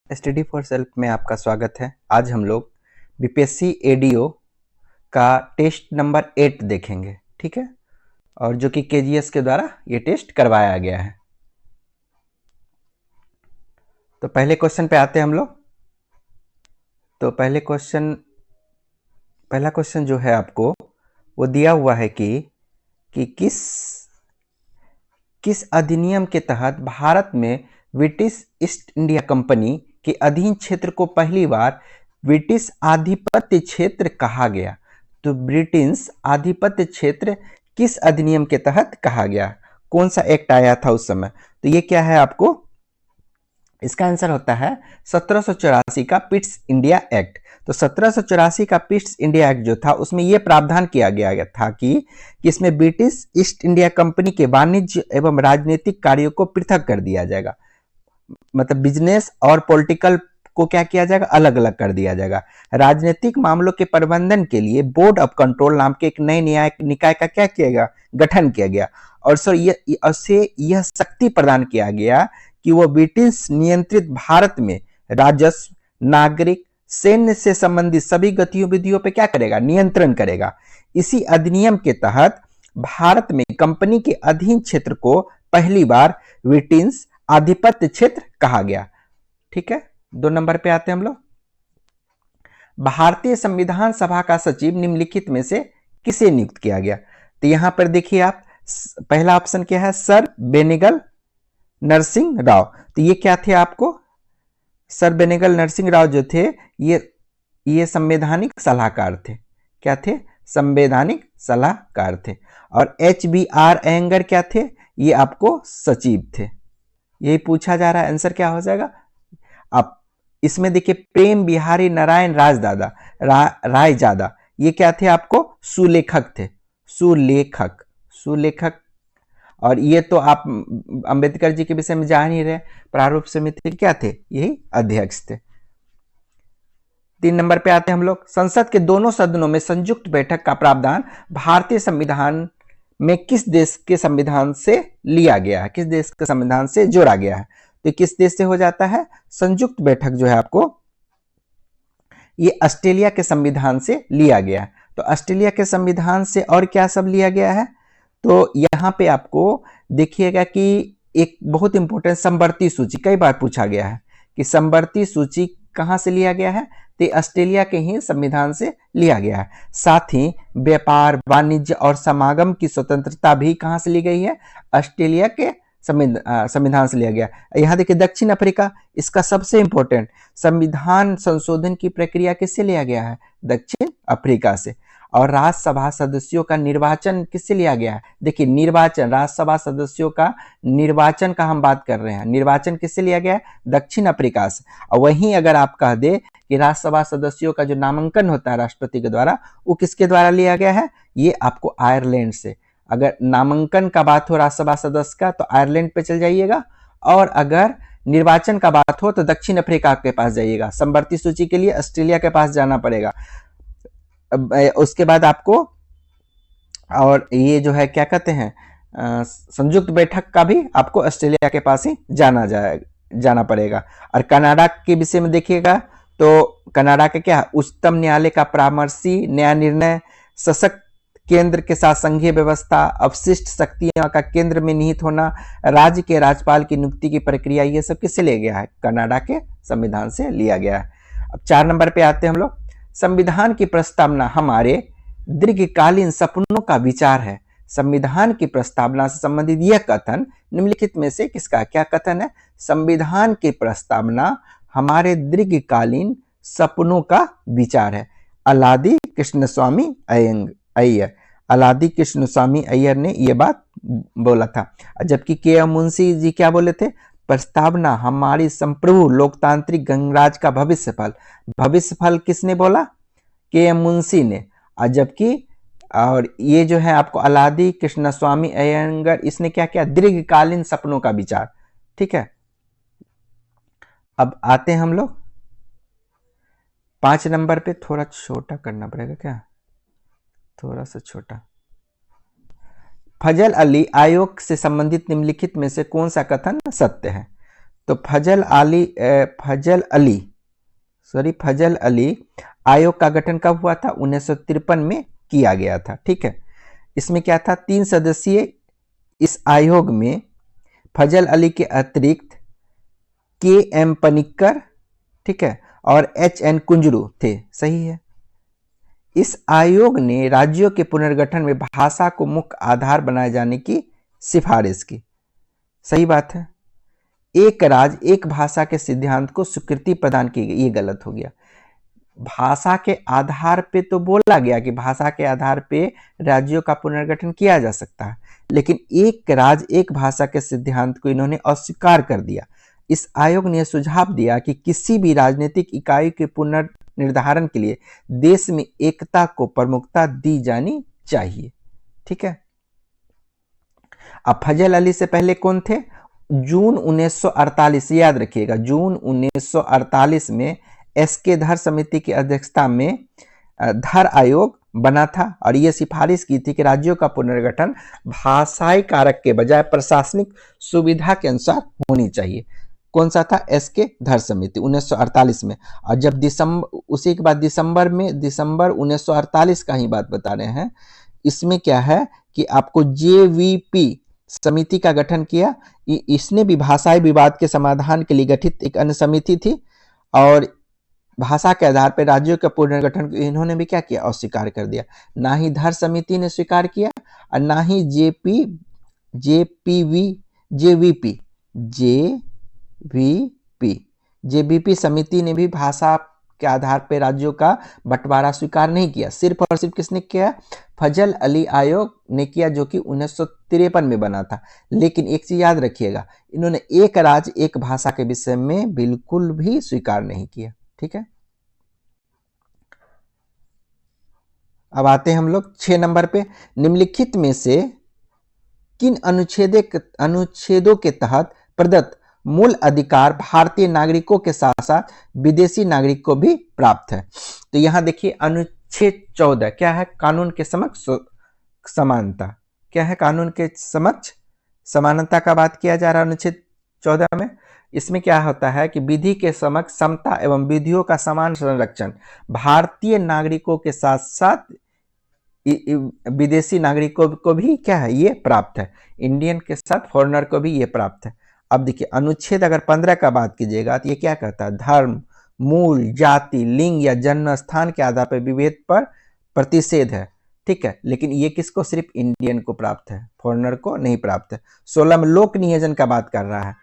Study for self में आपका स्वागत है। आज हम लोग बीपीएससी एडीओ का टेस्ट नंबर 8 देखेंगे, ठीक है, और जो कि केजीएस के द्वारा ये टेस्ट करवाया गया है। तो पहले क्वेश्चन पे आते हैं हम लोग। तो पहला क्वेश्चन जो है आपको वो दिया हुआ है कि किस अधिनियम के तहत भारत में ब्रिटिश ईस्ट इंडिया कंपनी के अधीन क्षेत्र को पहली बार ब्रिटिश आधिपत्य क्षेत्र कहा गया। तो ब्रिटिश आधिपत्य क्षेत्र किस अधिनियम के तहत कहा गया, कौन सा एक्ट आया था उस समय? तो ये क्या है आपको, इसका आंसर होता है 1784 का पिट्स इंडिया एक्ट। तो 1784 का पिट्स इंडिया एक्ट जो था उसमें यह प्रावधान किया गया था कि इसमें ब्रिटिश ईस्ट इंडिया कंपनी के वाणिज्य एवं राजनीतिक कार्यों को पृथक कर दिया जाएगा। मतलब बिजनेस और पॉलिटिकल को क्या किया जाएगा, अलग अलग कर दिया जाएगा। राजनीतिक मामलों के प्रबंधन के लिए बोर्ड ऑफ कंट्रोल नाम के एक नए निकाय का क्या किया गया, गठन किया गया। और सर यह शक्ति प्रदान किया गया कि वो ब्रिटिश नियंत्रित भारत में राजस्व, नागरिक, सैन्य से संबंधित सभी गतिविधियों पे क्या करेगा, नियंत्रण करेगा। इसी अधिनियम के तहत भारत में कंपनी के अधीन क्षेत्र को पहली बार ब्रिटिश आधिपत्य क्षेत्र कहा गया। ठीक है, 2 नंबर पे आते हैं हम लोग। भारतीय संविधान सभा का सचिव निम्नलिखित में से किसे नियुक्त किया गया? तो यहां पर देखिए आप, पहला ऑप्शन क्या है, सर बेनेगल नरसिंह राव। तो ये क्या थे आपको, सर बेनेगल नरसिंह राव जो थे ये संवैधानिक सलाहकार थे। क्या थे? संवैधानिक सलाहकार थे। और HBR अयंगर क्या थे? ये आपको सचिव थे। यही पूछा जा रहा है, आंसर क्या हो जाएगा? अब इसमें देखिए प्रेम बिहारी नारायण रायजादा ये क्या थे आपको, सुलेखक थे। सुलेखक। और ये तो आप अंबेडकर जी के विषय में जान ही रहे, प्रारूप समिति क्या थे, यही अध्यक्ष थे। 3 नंबर पे आते हैं हम लोग। संसद के दोनों सदनों में संयुक्त बैठक का प्रावधान भारतीय संविधान में किस देश के संविधान से लिया गया है, किस देश के संविधान से जोड़ा गया है? तो किस देश से हो जाता है संयुक्त बैठक जो है आपको, ये ऑस्ट्रेलिया के संविधान से लिया गया है। तो ऑस्ट्रेलिया के संविधान से और क्या सब लिया गया है? तो यहां पे आपको देखिएगा कि एक बहुत इंपॉर्टेंट समवर्ती सूची, कई बार पूछा गया है कि समवर्ती सूची कहां से लिया गया है, तो ऑस्ट्रेलिया के ही संविधान से लिया गया है। साथ ही व्यापार, वाणिज्य और समागम की स्वतंत्रता भी कहां से ली गई है, ऑस्ट्रेलिया के संविधान से लिया गया। यहां देखिए दक्षिण अफ्रीका, इसका सबसे इंपॉर्टेंट, संविधान संशोधन की प्रक्रिया किससे लिया गया है, दक्षिण अफ्रीका से। और राज्यसभा सदस्यों का निर्वाचन किससे लिया गया है? देखिए निर्वाचन, राज्यसभा सदस्यों का निर्वाचन का हम बात कर रहे हैं, निर्वाचन किससे लिया गया है, दक्षिण अफ्रीका से। और वहीं अगर आप कह दे कि राज्यसभा सदस्यों का जो नामांकन होता है राष्ट्रपति के द्वारा, वो किसके द्वारा लिया गया है, ये आपको आयरलैंड से। अगर नामांकन का बात हो राज्यसभा सदस्य का तो आयरलैंड पे चल जाइएगा, और अगर निर्वाचन का बात हो तो दक्षिण अफ्रीका के पास जाइएगा। समवर्ती सूची के लिए ऑस्ट्रेलिया के पास जाना पड़ेगा। उसके बाद आपको, और ये जो है क्या कहते हैं, संयुक्त बैठक का भी आपको ऑस्ट्रेलिया के पास ही जाना पड़ेगा। और कनाडा के विषय में देखिएगा तो कनाडा के क्या, उच्चतम न्यायालय का परामर्शी न्याय निर्णय, सशक्त केंद्र के साथ संघीय व्यवस्था, अवशिष्ट शक्तियां का केंद्र में निहित होना, राज्य के राज्यपाल की नियुक्ति की प्रक्रिया, ये सब किससे लिया गया है, कनाडा के संविधान से लिया गया है। अब 4 नंबर पे आते हैं हम लोग। संविधान की प्रस्तावना हमारे दीर्घकालीन सपनों का विचार है। संविधान की प्रस्तावना से संबंधित यह कथन निम्नलिखित में से किसका, क्या कथन है, संविधान की प्रस्तावना हमारे दीर्घकालीन सपनों का विचार है। अलादी कृष्णस्वामी अय्यर, अलादी कृष्णस्वामी अय्यर ने यह बात बोला था। जबकि के.एम. मुंशी जी क्या बोले थे, प्रस्तावना हमारी संप्रभु लोकतांत्रिक गणराज्य का भविष्यफल किसने बोला, के.एम. मुंशी ने। जबकि और ये जो है आपको अलादी कृष्णस्वामी अयंगर, इसने क्या किया, दीर्घकालीन सपनों का विचार। ठीक है, अब आते हैं हम लोग 5 नंबर पे। थोड़ा छोटा करना पड़ेगा क्या, थोड़ा सा छोटा। फजल अली आयोग से संबंधित निम्नलिखित में से कौन सा कथन सत्य है? तो फजल अली आयोग का गठन कब हुआ था? 1953 में किया गया था। ठीक है, इसमें क्या था? 3 सदस्यीय इस आयोग में फजल अली के अतिरिक्त के.एम. पनिक्कर, ठीक है, और एच.एन. कुंजरू थे। सही है। इस आयोग ने राज्यों के पुनर्गठन में भाषा को मुख्य आधार बनाए जाने की सिफारिश की। सही बात है। एक राज्य एक भाषा के सिद्धांत को स्वीकृति प्रदान की गई, ये गलत हो गया। भाषा के आधार पे तो बोला गया कि भाषा के आधार पे राज्यों का पुनर्गठन किया जा सकता है, लेकिन एक राज्य एक भाषा के सिद्धांत को इन्होंने अस्वीकार कर दिया। इस आयोग ने सुझाव दिया कि किसी भी राजनीतिक इकाई के पुनर्निर्धारण के लिए देश में एकता को प्रमुखता दी जानी चाहिए। ठीक है। अब फजल अली से पहले कौन थे? जून 1948, याद रखिएगा, जून 1948 में एस.के. धर समिति की अध्यक्षता में धर आयोग बना था और यह सिफारिश की थी कि राज्यों का पुनर्गठन भाषाई कारक के बजाय प्रशासनिक सुविधा के अनुसार होनी चाहिए। कौन सा था? एस.के. धर समिति 1948 में। और जब उसी के बाद दिसंबर 1948 का ही बात बता रहे हैं, इसमें क्या है कि आपको JVP समिति का गठन किया। इसने भी भाषाई विवाद के समाधान के लिए गठित एक अन्य समिति थी और भाषा के आधार पर राज्यों के पुनर्गठन इन्होंने भी क्या किया? अस्वीकार कर दिया। ना ही धर समिति ने स्वीकार किया और ना ही JVP समिति ने भी भाषा के आधार पर राज्यों का बंटवारा स्वीकार नहीं किया। सिर्फ और सिर्फ किसने किया? फजल अली आयोग ने किया, जो कि 1953 में बना था। लेकिन एक चीज याद रखिएगा, इन्होंने एक राज्य एक भाषा के विषय में बिल्कुल भी स्वीकार नहीं किया। ठीक है। अब आते हैं हम लोग 6 नंबर पे। निम्नलिखित में से किन अनुच्छेदों के तहत प्रदत्त मूल अधिकार भारतीय नागरिकों के साथ साथ विदेशी नागरिक को भी प्राप्त है? तो यहां देखिए अनुच्छेद 14 क्या है? कानून के समक्ष समानता। क्या है? कानून के समक्ष समानता का बात किया जा रहा है अनुच्छेद 14 में। इसमें क्या होता है कि विधि के समक्ष समता एवं विधियों का समान संरक्षण भारतीय नागरिकों के साथ साथ विदेशी नागरिकों को भी क्या है? ये प्राप्त है। इंडियन के साथ फॉरेनर को भी ये प्राप्त है। अब देखिए अनुच्छेद अगर 15 का बात कीजिएगा तो ये क्या कहता है? धर्म, मूल, जाति, लिंग या जन्म स्थान के आधार पर विभेद पर प्रतिषेध है। ठीक है, लेकिन ये किसको? सिर्फ इंडियन को प्राप्त है, फॉरेनर को नहीं प्राप्त है। 16 में लोक नियोजन का बात कर रहा है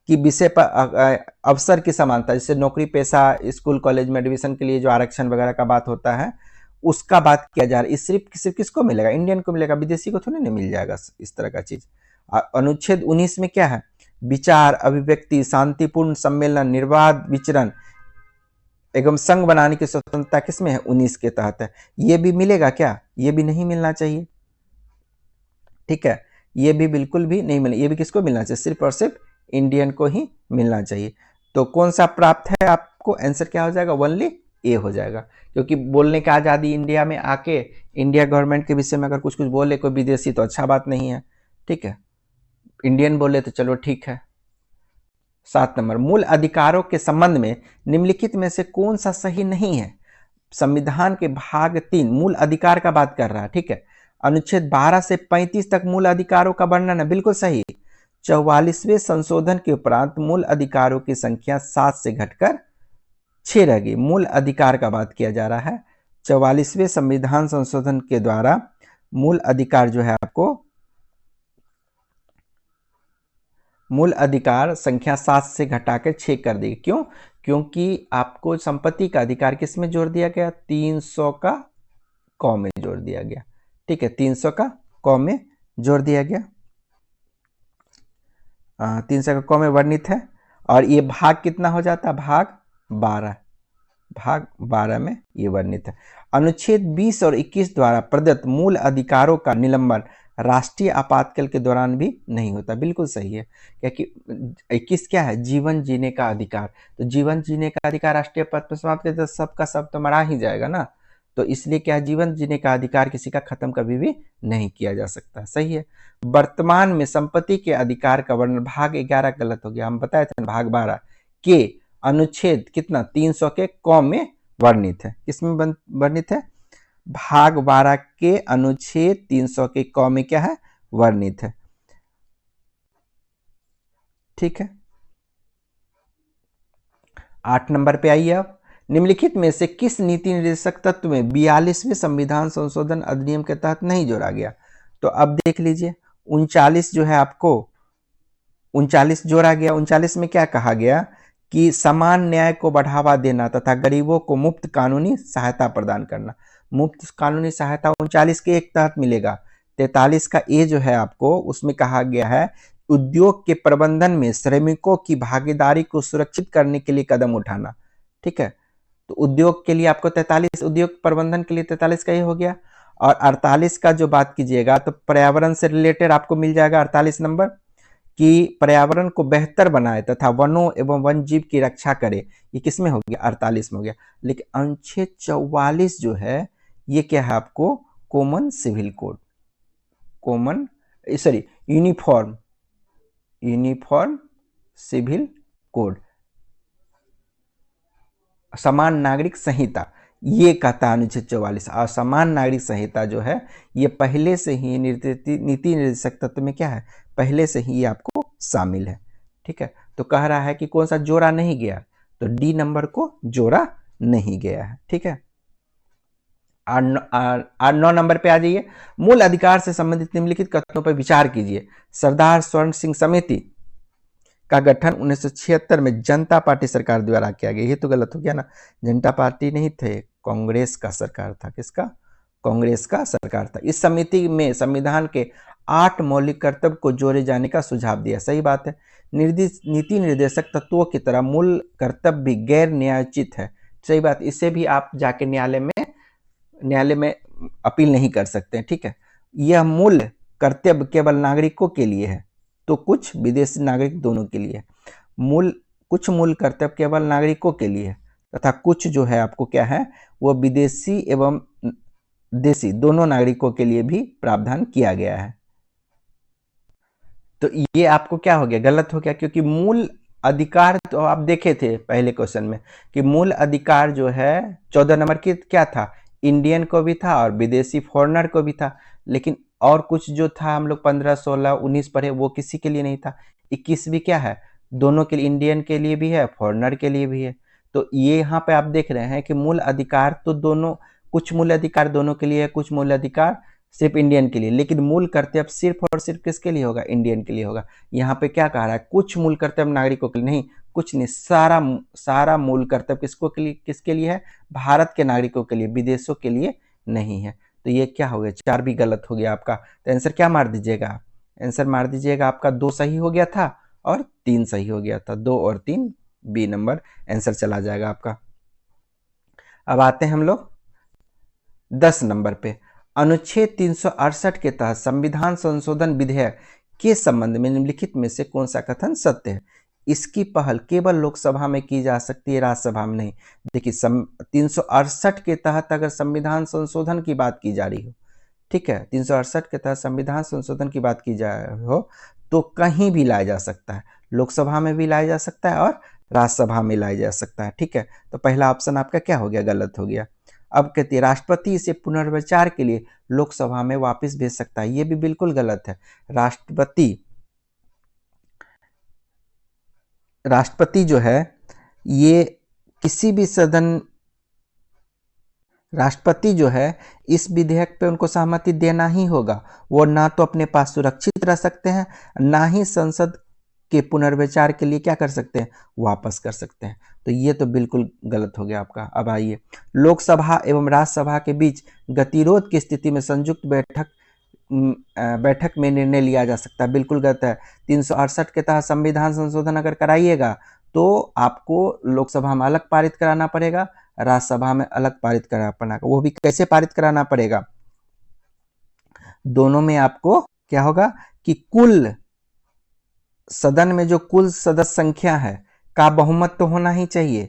कि विषय पर अवसर की समानता, जैसे नौकरी पेशा, स्कूल कॉलेज में एडमिशन के लिए जो आरक्षण वगैरह का बात होता है उसका बात किया जा रहा है। सिर्फ किसको मिलेगा? इंडियन को मिलेगा, विदेशी को थोड़ी नहीं मिल जाएगा इस तरह का चीज। अनुच्छेद 19 में क्या है? विचार, अभिव्यक्ति, शांतिपूर्ण सम्मेलन, निर्बाध विचरण एवं संघ बनाने की स्वतंत्रता किसमें है? 19 के तहत है। ये भी मिलेगा क्या? ये भी नहीं मिलना चाहिए। ठीक है, ये भी बिल्कुल भी नहीं मिले। ये भी किसको मिलना चाहिए? सिर्फ और सिर्फ इंडियन को ही मिलना चाहिए। तो कौन सा प्राप्त है आपको? आंसर क्या हो जाएगा? ओनली ए हो जाएगा, क्योंकि बोलने की आज़ादी इंडिया में आके इंडिया गवर्नमेंट के विषय में अगर कुछ बोले कोई विदेशी तो अच्छा बात नहीं है। ठीक है, इंडियन बोले तो चलो ठीक है। 7 नंबर, मूल अधिकारों के संबंध में निम्नलिखित में से कौन सा सही नहीं है? संविधान के भाग 3 मूल अधिकार का बात कर रहा है। ठीक है, अनुच्छेद 12 से 35 तक मूल अधिकारों का वर्णन है, बिल्कुल सही। 44वें संशोधन के उपरांत मूल अधिकारों की संख्या 7 से घटकर 6 रह गई। मूल अधिकार का बात किया जा रहा है। 44वें संविधान संशोधन के द्वारा मूल अधिकार जो है आपको मूल अधिकार संख्या 7 से घटाकर 6 कर दी। क्यों? क्योंकि आपको संपत्ति का अधिकार किस में जोड़ दिया गया? 300 का क में जोड़ दिया गया। ठीक है, 300 का क में जोड़ दिया गया। 300 का क में वर्णित है और ये भाग कितना हो जाता है? भाग 12 में ये वर्णित है। अनुच्छेद 20 और 21 द्वारा प्रदत्त मूल अधिकारों का निलंबन राष्ट्रीय आपातकाल के दौरान भी नहीं होता, बिल्कुल सही है। क्योंकि 21 क्या है? जीवन जीने का अधिकार। तो जीवन जीने का अधिकार राष्ट्रीय पद पर समाप्त करते सबका सब तो मरा ही जाएगा ना। तो इसलिए क्या, जीवन जीने का अधिकार किसी का खत्म कभी भी नहीं किया जा सकता। सही है। वर्तमान में संपत्ति के अधिकार का वर्णन भाग 11 गलत हो गया, हम बताए थे भाग 12 के अनुच्छेद कितना 300 के क में वर्णित है। किसमें वर्णित है? भाग 12 के अनुच्छेद 300 के क में क्या है, वर्णित है। ठीक है। 8 नंबर पे आइए अब, निम्नलिखित में से किस नीति निर्देशक तत्व में 42वें संविधान संशोधन अधिनियम के तहत नहीं जोड़ा गया? तो अब देख लीजिए 39 जो है आपको 39 जोड़ा गया। 39 में क्या कहा गया कि समान न्याय को बढ़ावा देना तथा गरीबों को मुफ्त कानूनी सहायता प्रदान करना। मुफ्त कानूनी सहायता 39 के एक तहत मिलेगा। 43 का ए जो है आपको, उसमें कहा गया है उद्योग के प्रबंधन में श्रमिकों की भागीदारी को सुरक्षित करने के लिए कदम उठाना। ठीक है, तो उद्योग के लिए आपको 43, उद्योग प्रबंधन के लिए 43 का ये हो गया। और 48 का जो बात कीजिएगा तो पर्यावरण से रिलेटेड आपको मिल जाएगा 48 नंबर, कि पर्यावरण को बेहतर बनाए तथा वनों एवं वन जीव की रक्षा करे। ये किस में हो गया? 48 में हो गया। लेकिन अनुच्छेद 44 जो है ये क्या है आपको? Common civil code, common sorry uniform civil code, समान नागरिक संहिता, ये कहता है अनुच्छेद 44। और समान नागरिक संहिता जो है ये पहले से ही नीति निर्देशक तत्व में क्या है, पहले से ही आपको शामिल है। ठीक है, तो कह रहा है कि कौन सा जोड़ा नहीं गया, तो डी नंबर को जोड़ा नहीं गया है। ठीक है, 9 नंबर पे आ जाइए, मूल अधिकार से संबंधित निम्नलिखित कथनों पर विचार कीजिए। सरदार स्वर्ण सिंह समिति का गठन 1976 में जनता पार्टी सरकार द्वारा किया गया। ये तो गलत हो गया ना, जनता पार्टी नहीं थे, कांग्रेस का सरकार था। किसका? कांग्रेस का सरकार था। इस समिति में संविधान के 8 मौलिक कर्तव्य को जोड़े जाने का सुझाव दिया। सही बात है। नीति निर्देशक तत्वों की तरह मूल कर्तव्य भी गैर न्यायोचित है। सही बात, इसे भी आप जाके न्यायालय में अपील नहीं कर सकते। ठीक है, यह मूल कर्तव्य केवल नागरिकों के लिए है, तो कुछ विदेशी नागरिक दोनों के लिए। कुछ मूल कर्तव्य केवल नागरिकों के लिए तथा कुछ जो है आपको क्या है, वो विदेशी एवं देशी दोनों नागरिकों के लिए भी प्रावधान किया गया है। तो ये आपको क्या हो गया? गलत हो गया, क्योंकि मूल अधिकार तो आप देखे थे पहले क्वेश्चन में कि मूल अधिकार जो है 14 नंबर की क्या था, इंडियन को भी था और विदेशी फॉरेनर को भी था। लेकिन और कुछ जो था हम लोग 15, 16, 19 पढ़े, वो किसी के लिए नहीं था। 21 भी क्या है, दोनों के लिए, इंडियन के लिए भी है, फॉरेनर के लिए भी है। तो ये यहाँ पे आप देख रहे हैं कि मूल अधिकार तो दोनों, कुछ मूल अधिकार दोनों के लिए है, कुछ मूल अधिकार सिर्फ इंडियन के लिए। लेकिन मूल कर्तव्य सिर्फ और सिर्फ किसके लिए होगा? इंडियन के लिए होगा। यहाँ पे क्या कह रहा है? कुछ मूल कर्तव्य नागरिकों के लिए नहीं, कुछ नहीं, सारा मूल कर्तव्य किसके लिए है? भारत के नागरिकों के लिए, विदेशों के लिए नहीं है। तो ये क्या हो गया? 4 भी गलत हो गया आपका। तो आंसर क्या मार दीजिएगा? आंसर मार दीजिएगा आपका 2 सही हो गया था और 3 सही हो गया था। 2 और 3 बी नंबर आंसर चला जाएगा आपका। अब आते हैं हम लोग 10 नंबर पे, अनुच्छेद 368 के तहत संविधान संशोधन विधेयक के संबंध में निम्नलिखित में से कौन सा कथन सत्य है? इसकी पहल केवल लोकसभा में की जा सकती है, राज्यसभा में नहीं। देखिए 368 के तहत अगर संविधान संशोधन की बात की जा रही हो, ठीक है, 368 के तहत संविधान संशोधन की बात की जा रही हो, तो कहीं भी लाया जा सकता है, लोकसभा में भी लाया जा सकता है और राज्यसभा में लाया जा सकता है। ठीक है, तो पहला ऑप्शन आपका क्या हो गया? गलत हो गया। अब कहती है राष्ट्रपति इसे पुनर्विचार के लिए लोकसभा में वापस भेज सकता है। ये भी बिल्कुल गलत है। राष्ट्रपति जो है ये किसी भी सदन, राष्ट्रपति जो है इस विधेयक पे उनको सहमति देना ही होगा। वो ना तो अपने पास सुरक्षित रह सकते हैं, ना ही संसद के पुनर्विचार के लिए क्या कर सकते हैं? वापस कर सकते हैं। तो ये तो बिल्कुल गलत हो गया आपका। अब आइए, लोकसभा एवं राज्यसभा के बीच गतिरोध की स्थिति में संयुक्त बैठक में निर्णय लिया जा सकता है। बिल्कुल गलत है। 368 के तहत संविधान संशोधन अगर कराइएगा तो आपको लोकसभा में अलग पारित कराना पड़ेगा, राज्यसभा में अलग पारित कराना पड़ेगा। वो भी कैसे पारित कराना पड़ेगा? दोनों में आपको क्या होगा कि कुल सदन में जो कुल सदस्य संख्या है का बहुमत तो होना ही चाहिए,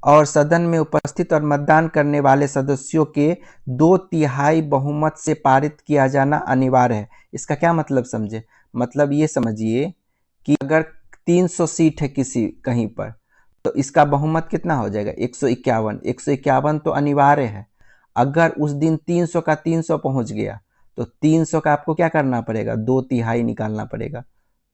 और सदन में उपस्थित और मतदान करने वाले सदस्यों के 2/3 बहुमत से पारित किया जाना अनिवार्य है। इसका क्या मतलब समझे? मतलब ये समझिए कि अगर 300 सीट है किसी कहीं पर, तो इसका बहुमत कितना हो जाएगा? 151। 151 तो अनिवार्य है। अगर उस दिन 300 का 300 पहुंच गया तो 300 का आपको क्या करना पड़ेगा? 2/3 निकालना पड़ेगा।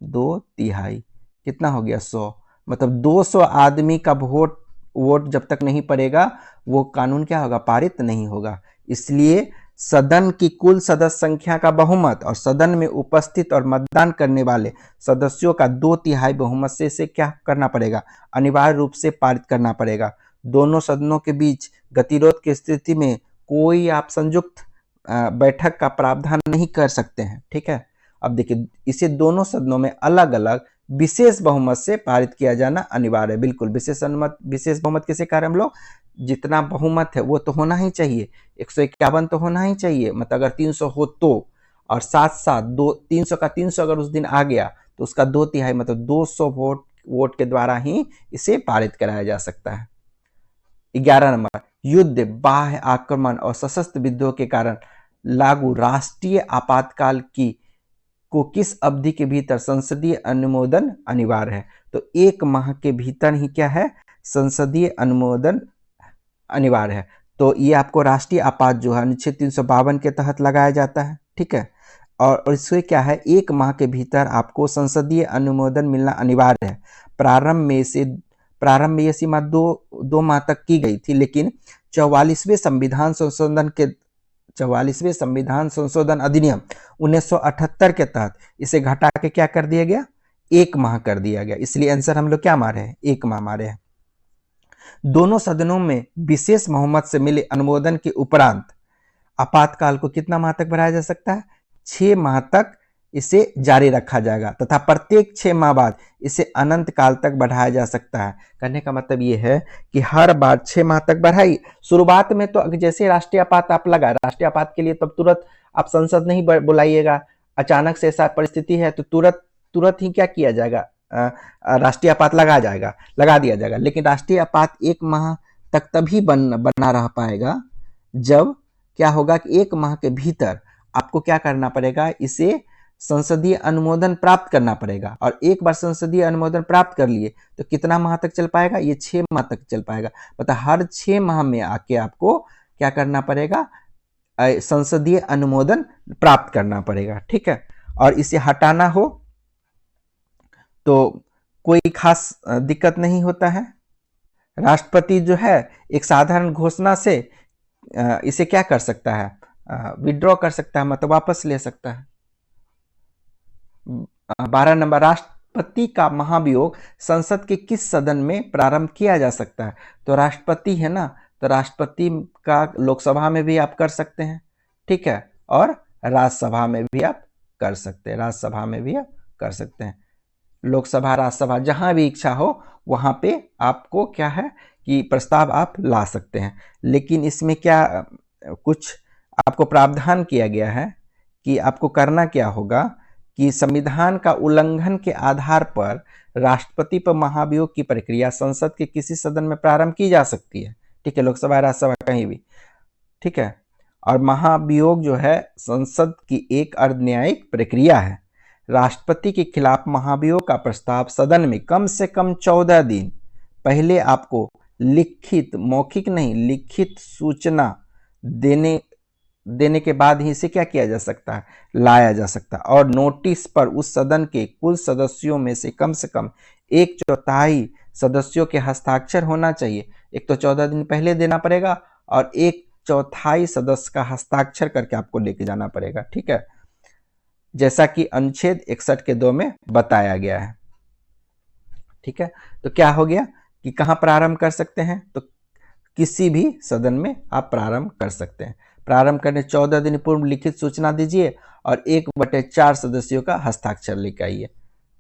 2/3 कितना हो गया? 100। मतलब 200 आदमी का वोट जब तक नहीं पड़ेगा वो कानून क्या होगा? पारित नहीं होगा। इसलिए सदन की कुल सदस्य संख्या का बहुमत और सदन में उपस्थित और मतदान करने वाले सदस्यों का 2/3 बहुमत से इसे क्या करना पड़ेगा? अनिवार्य रूप से पारित करना पड़ेगा। दोनों सदनों के बीच गतिरोध की स्थिति में कोई आप संयुक्त बैठक का प्रावधान नहीं कर सकते हैं। ठीक है, अब देखिए, इसे दोनों सदनों में अलग अलग विशेष बहुमत से पारित किया जाना अनिवार्य है। बिल्कुल, विशेष बहुमत किसे कह रहे हैं हम लोग? जितना बहुमत है वो तो होना ही चाहिए। 151 तो होना ही चाहिए, मतलब अगर 300 हो तो, और साथ साथ 300 का 300 अगर उस दिन आ गया तो उसका 2/3 मतलब 200 वोट के द्वारा ही इसे पारित कराया जा सकता है। 11 नंबर, युद्ध, बाह्य आक्रमण और सशस्त्र विद्रोह के कारण लागू राष्ट्रीय आपातकाल को किस अवधि के भीतर संसदीय अनुमोदन अनिवार्य है? तो 1 माह के भीतर ही क्या है? संसदीय अनुमोदन अनिवार्य है। तो ये आपको राष्ट्रीय आपात जो है अनुच्छेद 352 के तहत लगाया जाता है। ठीक है, और इससे क्या है? 1 माह के भीतर आपको संसदीय अनुमोदन मिलना अनिवार्य है। प्रारंभ में ये सीमा 2 माह तक की गई थी, लेकिन 44वें संविधान संशोधन अधिनियम 1978 के तहत इसे घटा के क्या कर दिया गया? 1 माह कर दिया गया। इसलिए आंसर हम लोग क्या मारे हैं? 1 माह मारे हैं। दोनों सदनों में विशेष बहुमत से मिले अनुमोदन के उपरांत आपातकाल को कितना माह तक बढ़ाया जा सकता है? 6 माह तक इसे जारी रखा जाएगा तथा प्रत्येक 6 माह बाद इसे अनंत काल तक बढ़ाया जा सकता है। कहने का मतलब ये है कि हर बार 6 माह तक बढ़ाई। शुरुआत में तो जैसे राष्ट्रीय आपात आप लगा, राष्ट्रीय आपात के लिए तब तुरंत आप संसद नहीं बुलाइएगा। अचानक से ऐसा परिस्थिति है तो तुरंत ही क्या किया जाएगा? राष्ट्रीय आपात लगा दिया जाएगा। लेकिन राष्ट्रीय आपात 1 माह तक तभी बना रह पाएगा जब क्या होगा कि 1 माह के भीतर आपको क्या करना पड़ेगा? इसे संसदीय अनुमोदन प्राप्त करना पड़ेगा। और एक बार संसदीय अनुमोदन प्राप्त कर लिए तो कितना माह तक चल पाएगा? ये 6 माह तक चल पाएगा। मतलब हर 6 माह में आके आपको क्या करना पड़ेगा? संसदीय अनुमोदन प्राप्त करना पड़ेगा। ठीक है, और इसे हटाना हो तो कोई खास दिक्कत नहीं होता है। राष्ट्रपति जो है एक साधारण घोषणा से इसे क्या कर सकता है? विड्रॉ कर सकता है, मतलब वापस ले सकता है। 12 नंबर, राष्ट्रपति का महाभियोग संसद के किस सदन में प्रारंभ किया जा सकता है? तो राष्ट्रपति है ना, तो राष्ट्रपति का लोकसभा में भी आप कर सकते हैं। ठीक है, और राज्यसभा में भी आप कर सकते हैं। लोकसभा, राज्यसभा, जहां भी इच्छा हो वहां पे आपको क्या है कि प्रस्ताव आप ला सकते हैं। लेकिन इसमें क्या कुछ आपको प्रावधान किया गया है कि आपको करना क्या होगा कि संविधान का उल्लंघन के आधार पर राष्ट्रपति पर महाभियोग की प्रक्रिया संसद के किसी सदन में प्रारंभ की जा सकती है। ठीक है, लोकसभा, राज्यसभा, कहीं भी। ठीक है, और महाभियोग जो है संसद की एक अर्धन्यायिक प्रक्रिया है। राष्ट्रपति के खिलाफ महाभियोग का प्रस्ताव सदन में कम से कम 14 दिन पहले आपको लिखित, मौखिक नहीं, लिखित सूचना देने के बाद ही इसे क्या किया जा सकता है? लाया जा सकता है। और नोटिस पर उस सदन के कुल सदस्यों में से कम 1/4 सदस्यों के हस्ताक्षर होना चाहिए। एक तो 14 दिन पहले देना पड़ेगा और 1/4 सदस्य का हस्ताक्षर करके आपको लेके जाना पड़ेगा। ठीक है, जैसा कि अनुच्छेद 61 के 2 में बताया गया है। ठीक है, तो क्या हो गया कि कहां प्रारंभ कर सकते हैं? तो किसी भी सदन में आप प्रारंभ कर सकते हैं। प्रारंभ करने 14 दिन पूर्व लिखित सूचना दीजिए और 1/4 सदस्यों का हस्ताक्षर लेकर आइए।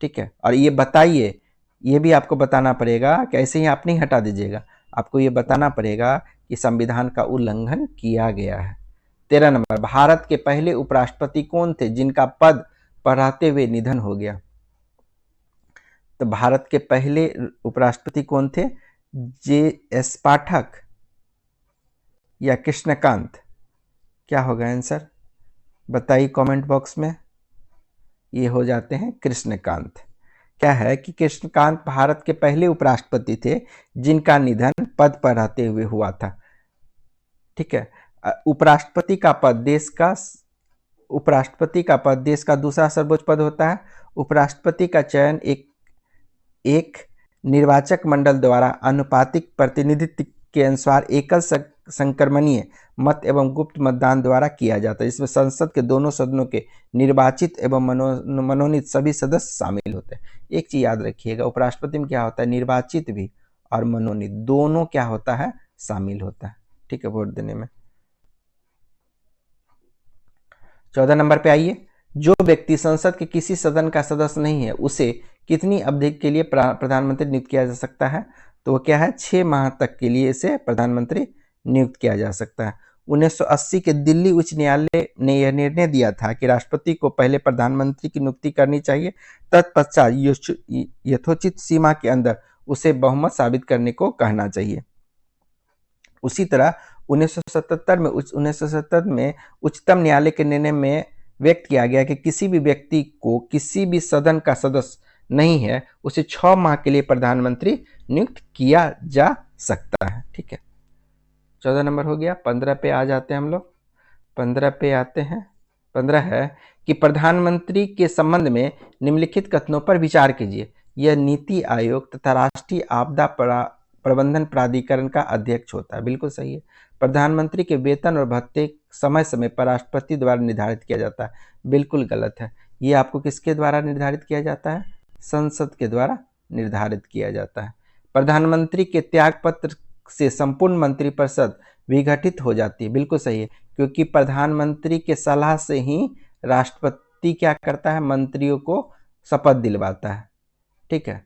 ठीक है, और ये बताइए, ये भी आपको बताना पड़ेगा कि ऐसे ही आप नहीं हटा दीजिएगा, आपको ये बताना पड़ेगा कि संविधान का उल्लंघन किया गया है। 13 नंबर, भारत के पहले उपराष्ट्रपति कौन थे जिनका पद पर रहते हुए निधन हो गया? तो भारत के पहले उपराष्ट्रपति कौन थे JS पाठक या कृष्णकांत? क्या होगा आंसर, बताइए कमेंट बॉक्स में। ये हो जाते हैं कृष्णकांत। क्या है कि कृष्णकांत भारत के पहले उपराष्ट्रपति थे जिनका निधन पद पर रहते हुए हुआ था। ठीक है, उपराष्ट्रपति का पद देश का दूसरा सर्वोच्च पद होता है। उपराष्ट्रपति का चयन एक निर्वाचक मंडल द्वारा अनुपातिक प्रतिनिधित्व के अनुसार एकल संक्रमणीय मत एवं गुप्त मतदान द्वारा किया जाता है, जिसमें संसद के दोनों सदनों के निर्वाचित एवं मनोनीत सभी सदस्य शामिल होते हैं। एक चीज याद रखिएगा, उपराष्ट्रपति में क्या होता है, निर्वाचित भी और मनोनीत दोनों क्या होता है, शामिल होता है। ठीक है, वोट देने में। 14 नंबर पे आइए, जो व्यक्ति संसद के किसी सदन का सदस्य नहीं है उसे कितनी अवधि के लिए प्रधानमंत्री नियुक्त किया जा सकता है? तो वो क्या है, 6 माह तक के लिए इसे प्रधानमंत्री नियुक्त किया जा सकता है। 1980 के दिल्ली उच्च न्यायालय ने यह निर्णय दिया था कि राष्ट्रपति को पहले प्रधानमंत्री की नियुक्ति करनी चाहिए, तत्पश्चात यथोचित सीमा के अंदर उसे बहुमत साबित करने को कहना चाहिए। उसी तरह 1977 में उच्चतम न्यायालय के निर्णय में व्यक्त किया गया कि किसी भी व्यक्ति को किसी भी सदन का सदस्य नहीं है उसे 6 माह के लिए प्रधानमंत्री नियुक्त किया जा सकता है। ठीक है, 14 नंबर हो गया। 15 पे आ जाते हैं हम लोग। 15 पे आते हैं। 15 है कि प्रधानमंत्री के संबंध में निम्नलिखित कथनों पर विचार कीजिए। यह नीति आयोग तथा राष्ट्रीय आपदा प्रबंधन प्राधिकरण का अध्यक्ष होता है। बिल्कुल सही है। प्रधानमंत्री के वेतन और भत्ते समय समय पर राष्ट्रपति द्वारा निर्धारित किया जाता है। बिल्कुल गलत है। ये आपको किसके द्वारा निर्धारित किया जाता है? संसद के द्वारा निर्धारित किया जाता है। प्रधानमंत्री के त्यागपत्र से संपूर्ण मंत्रिपरिषद विघटित हो जाती है। बिल्कुल सही है, क्योंकि प्रधानमंत्री के सलाह से ही राष्ट्रपति क्या करता है, मंत्रियों को शपथ दिलवाता है। ठीक है,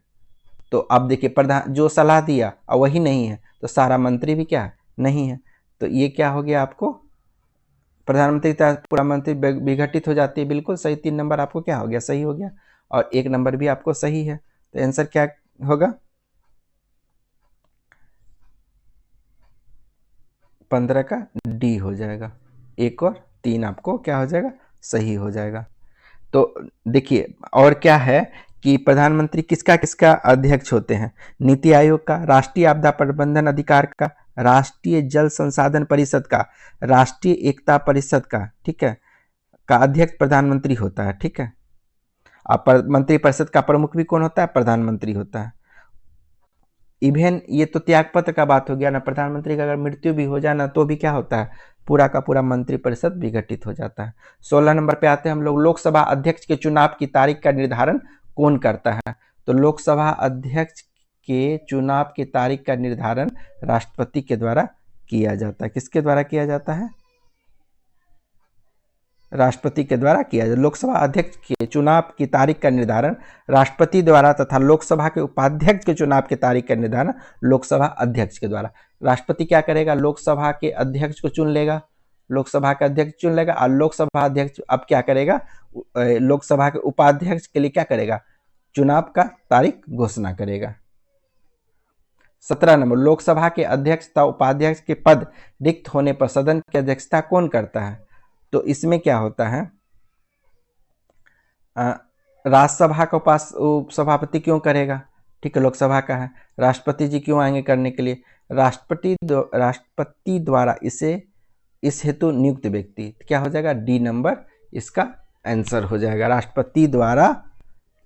तो अब देखिए, प्रधान जो सलाह दिया और वही नहीं है तो सारा मंत्री भी क्या नहीं है, तो ये क्या हो गया आपको, प्रधानमंत्री पूरा मंत्री विघटित हो जाती है। बिल्कुल सही। 3 नंबर आपको क्या हो गया, सही हो गया, और 1 नंबर भी आपको सही है। तो आंसर क्या होगा, 15 का डी हो जाएगा। 1 और 3 आपको क्या हो जाएगा, सही हो जाएगा। तो देखिए, और क्या है कि प्रधानमंत्री किसका किसका अध्यक्ष होते हैं? नीति आयोग का, राष्ट्रीय आपदा प्रबंधन अधिकार का, राष्ट्रीय जल संसाधन परिषद का, राष्ट्रीय एकता परिषद का, ठीक है, का अध्यक्ष प्रधानमंत्री होता है। ठीक है, अब मंत्री परिषद का प्रमुख भी कौन होता है? प्रधानमंत्री होता है। इवन ये तो त्यागपत्र का बात हो गया ना, प्रधानमंत्री का अगर मृत्यु भी हो जाए ना तो भी क्या होता है, पूरा का पूरा मंत्रिपरिषद विघटित हो जाता है। 16 नंबर पे आते हैं हम लोग, लोकसभा अध्यक्ष के चुनाव की तारीख का निर्धारण कौन करता है? तो लोकसभा अध्यक्ष के चुनाव की तारीख का निर्धारण राष्ट्रपति के द्वारा किया जाता है। किसके द्वारा किया जाता है? राष्ट्रपति के द्वारा किया जाए। लोकसभा अध्यक्ष के चुनाव की तारीख का निर्धारण राष्ट्रपति द्वारा तथा लोकसभा के उपाध्यक्ष के चुनाव की तारीख का निर्धारण लोकसभा अध्यक्ष के द्वारा। राष्ट्रपति क्या करेगा, लोकसभा के अध्यक्ष को चुन लेगा, लोकसभा का अध्यक्ष चुन लेगा, और लोकसभा अध्यक्ष अब क्या करेगा, लोकसभा के उपाध्यक्ष के लिए क्या करेगा, चुनाव का तारीख घोषणा करेगा। 17 नंबर, लोकसभा के अध्यक्ष तथा उपाध्यक्ष के पद रिक्त होने पर सदन की अध्यक्षता कौन करता है? तो इसमें क्या होता है, राज्यसभा का उपसभापति क्यों करेगा? ठीक है, लोकसभा का है। राष्ट्रपति जी क्यों आएंगे करने के लिए? राष्ट्रपति द्वारा इस हेतु नियुक्त व्यक्ति। क्या हो जाएगा, डी नंबर इसका आंसर हो जाएगा। राष्ट्रपति द्वारा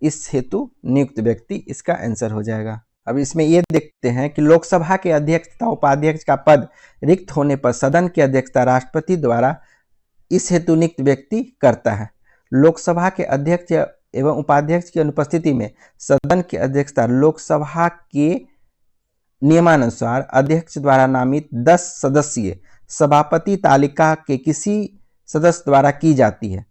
इस हेतु नियुक्त व्यक्ति इसका आंसर हो जाएगा। अब इसमें यह देखते हैं कि लोकसभा के अध्यक्ष तथा उपाध्यक्ष का पद रिक्त होने पर सदन की अध्यक्षता राष्ट्रपति द्वारा इस हेतु नियुक्त व्यक्ति करता है। लोकसभा के अध्यक्ष एवं उपाध्यक्ष की अनुपस्थिति में सदन की अध्यक्षता लोकसभा के नियमानुसार अध्यक्ष द्वारा नामित 10 सदस्यीय सभापति तालिका के किसी सदस्य द्वारा की जाती है।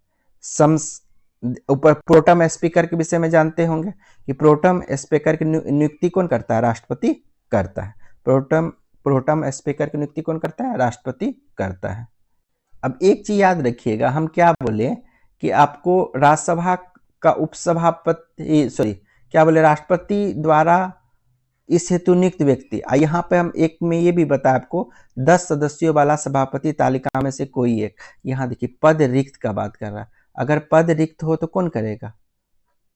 ऊपर प्रोटम स्पीकर के विषय में जानते होंगे कि प्रोटम स्पीकर की नियुक्ति कौन करता है, राष्ट्रपति करता है। प्रोटम स्पीकर की नियुक्ति कौन करता है, राष्ट्रपति करता है। अब एक चीज याद रखिएगा, हम क्या बोले कि आपको राज्यसभा का उपसभापति क्या बोले, राष्ट्रपति द्वारा इस हेतु नियुक्त व्यक्ति, यहाँ पे हम एक में ये भी बताया आपको 10 सदस्यों वाला सभापति तालिका में से कोई एक। यहाँ देखिए पद रिक्त का बात कर रहा है, अगर पद रिक्त हो तो कौन करेगा?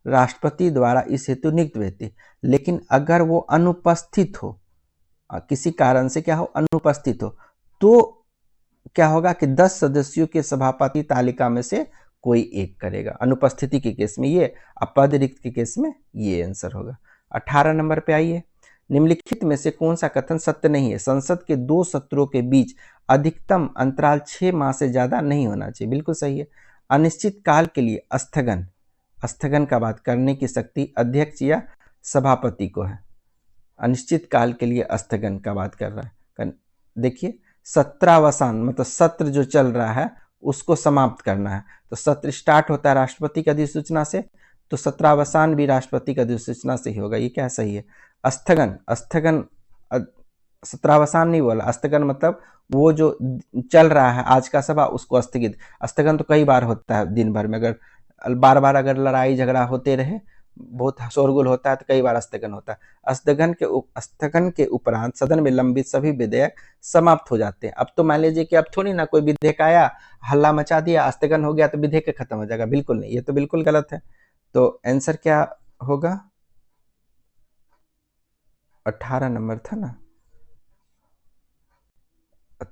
राष्ट्रपति द्वारा इस हेतु नियुक्त व्यक्ति। लेकिन अगर वो अनुपस्थित हो, किसी कारण से क्या हो, अनुपस्थित हो, तो क्या होगा कि 10 सदस्यों के सभापति तालिका में से कोई एक करेगा। अनुपस्थिति के केस में ये, पद रिक्त के केस में ये आंसर होगा। 18 नंबर पे आइए, निम्नलिखित में से कौन सा कथन सत्य नहीं है? संसद के 2 सत्रों के बीच अधिकतम अंतराल 6 माह से ज्यादा नहीं होना चाहिए। बिल्कुल सही है। अनिश्चित काल के लिए स्थगन का बात करने की शक्ति अध्यक्ष या सभापति को है। अनिश्चित काल के लिए स्थगन का बात कर रहा है। देखिए सत्रावसान मतलब सत्र जो चल रहा है उसको समाप्त करना है, तो सत्र स्टार्ट होता है राष्ट्रपति की अधिसूचना से, तो सत्रावसान भी राष्ट्रपति की अधिसूचना से ही होगा। ये क्या सही है? स्थगन सत्रावसान नहीं बोला, स्थगन मतलब वो जो चल रहा है आज का सभा उसको स्थगित। स्थगन तो कई बार होता है दिन भर में, अगर बार बार अगर लड़ाई झगड़ा होते रहे, बहुत शोरगुल होता है तो कई बार स्थगन होता है। स्थगन के उपरांत सदन में लंबित सभी विधेयक समाप्त हो जाते हैं। अब तो मान लीजिए कि अब थोड़ी ना कोई विधेयक आया, हल्ला मचा दिया, स्थगन हो गया तो विधेयक खत्म हो जाएगा, बिल्कुल नहीं, ये तो बिल्कुल गलत है। तो आंसर क्या होगा? 18 नंबर था ना,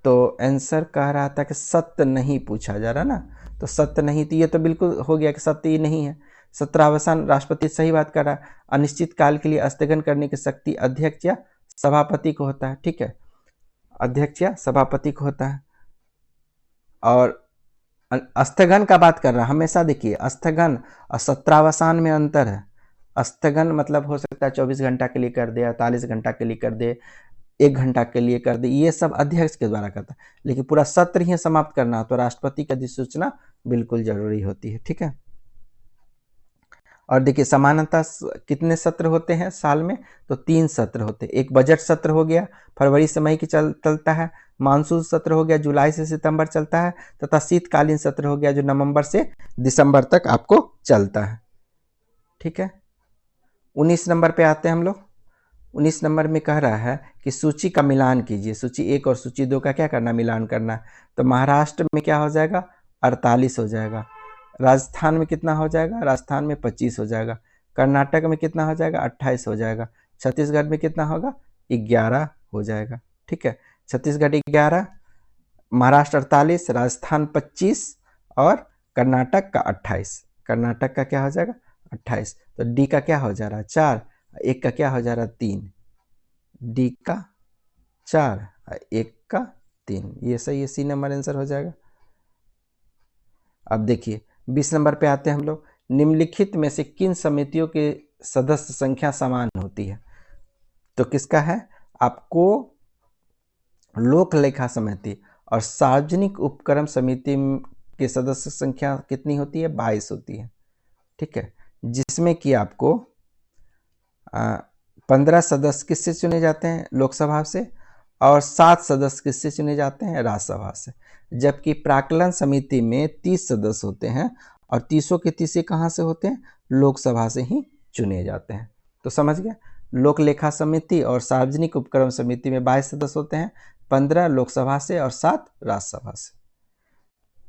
तो आंसर कह रहा था कि सत्य नहीं पूछा जा रहा ना, तो सत्य नहीं, तो ये तो बिल्कुल हो गया कि सत्य ही नहीं है। सत्रावसान राष्ट्रपति सही बात कर रहा है। अनिश्चित काल के लिए स्थगन करने की शक्ति अध्यक्ष या सभापति को होता है, ठीक है, अध्यक्ष या सभापति को होता है। और स्थगन का बात कर रहा है, हमेशा देखिए स्थगन और सत्रावसान में अंतर है। स्थगन मतलब हो सकता है 24 घंटा के लिए कर दे, 48 घंटा के लिए कर दे, 1 घंटा के लिए कर दे, ये सब अध्यक्ष के द्वारा करता है। लेकिन पूरा सत्र ही समाप्त करना तो राष्ट्रपति की अधिसूचना बिल्कुल जरूरी होती है, ठीक है। और देखिए समानता कितने सत्र होते हैं साल में? तो 3 सत्र होते हैं। एक बजट सत्र हो गया, फरवरी से मई की चलता है। मानसून सत्र हो गया, जुलाई से सितंबर चलता है। तथा शीतकालीन सत्र हो गया जो नवंबर से दिसंबर तक आपको चलता है, ठीक है। 19 नंबर पे आते हैं हम लोग। 19 नंबर में कह रहा है कि सूची का मिलान कीजिए। सूची 1 और सूची 2 का क्या करना? मिलान करना है। तो महाराष्ट्र में क्या हो जाएगा? 48 हो जाएगा। राजस्थान में कितना हो जाएगा? राजस्थान में 25 हो जाएगा। कर्नाटक में कितना हो जाएगा? 28 हो जाएगा। छत्तीसगढ़ में कितना होगा? 11 हो जाएगा, ठीक है। छत्तीसगढ़ 11, महाराष्ट्र 48, राजस्थान 25 और कर्नाटक का 28। कर्नाटक का क्या हो जाएगा? 28। तो डी का क्या हो जा रहा है? 4। 1 का क्या हो जा रहा है? 3। डी का 4, 1 का 3, ये सही है, सी नंबर आंसर हो जाएगा। अब देखिए 20 नंबर पे आते हैं हम लोग। निम्नलिखित में से किन समितियों के सदस्य संख्या समान होती है? तो किसका है? आपको लोक लेखा समिति और सार्वजनिक उपक्रम समिति के सदस्य संख्या कितनी होती है? 22 होती है, ठीक है। जिसमें कि आपको 15 सदस्य किससे चुने जाते हैं? लोकसभा से, और 7 सदस्य किससे चुने जाते हैं? राज्यसभा से। जबकि प्राक्कलन समिति में 30 सदस्य होते हैं और 30 के 30 कहाँ से होते हैं? लोकसभा से ही चुने जाते हैं। तो समझ गया, लोक लेखा समिति और सार्वजनिक उपक्रम समिति में 22 सदस्य होते हैं, 15 लोकसभा से और 7 राज्यसभा से।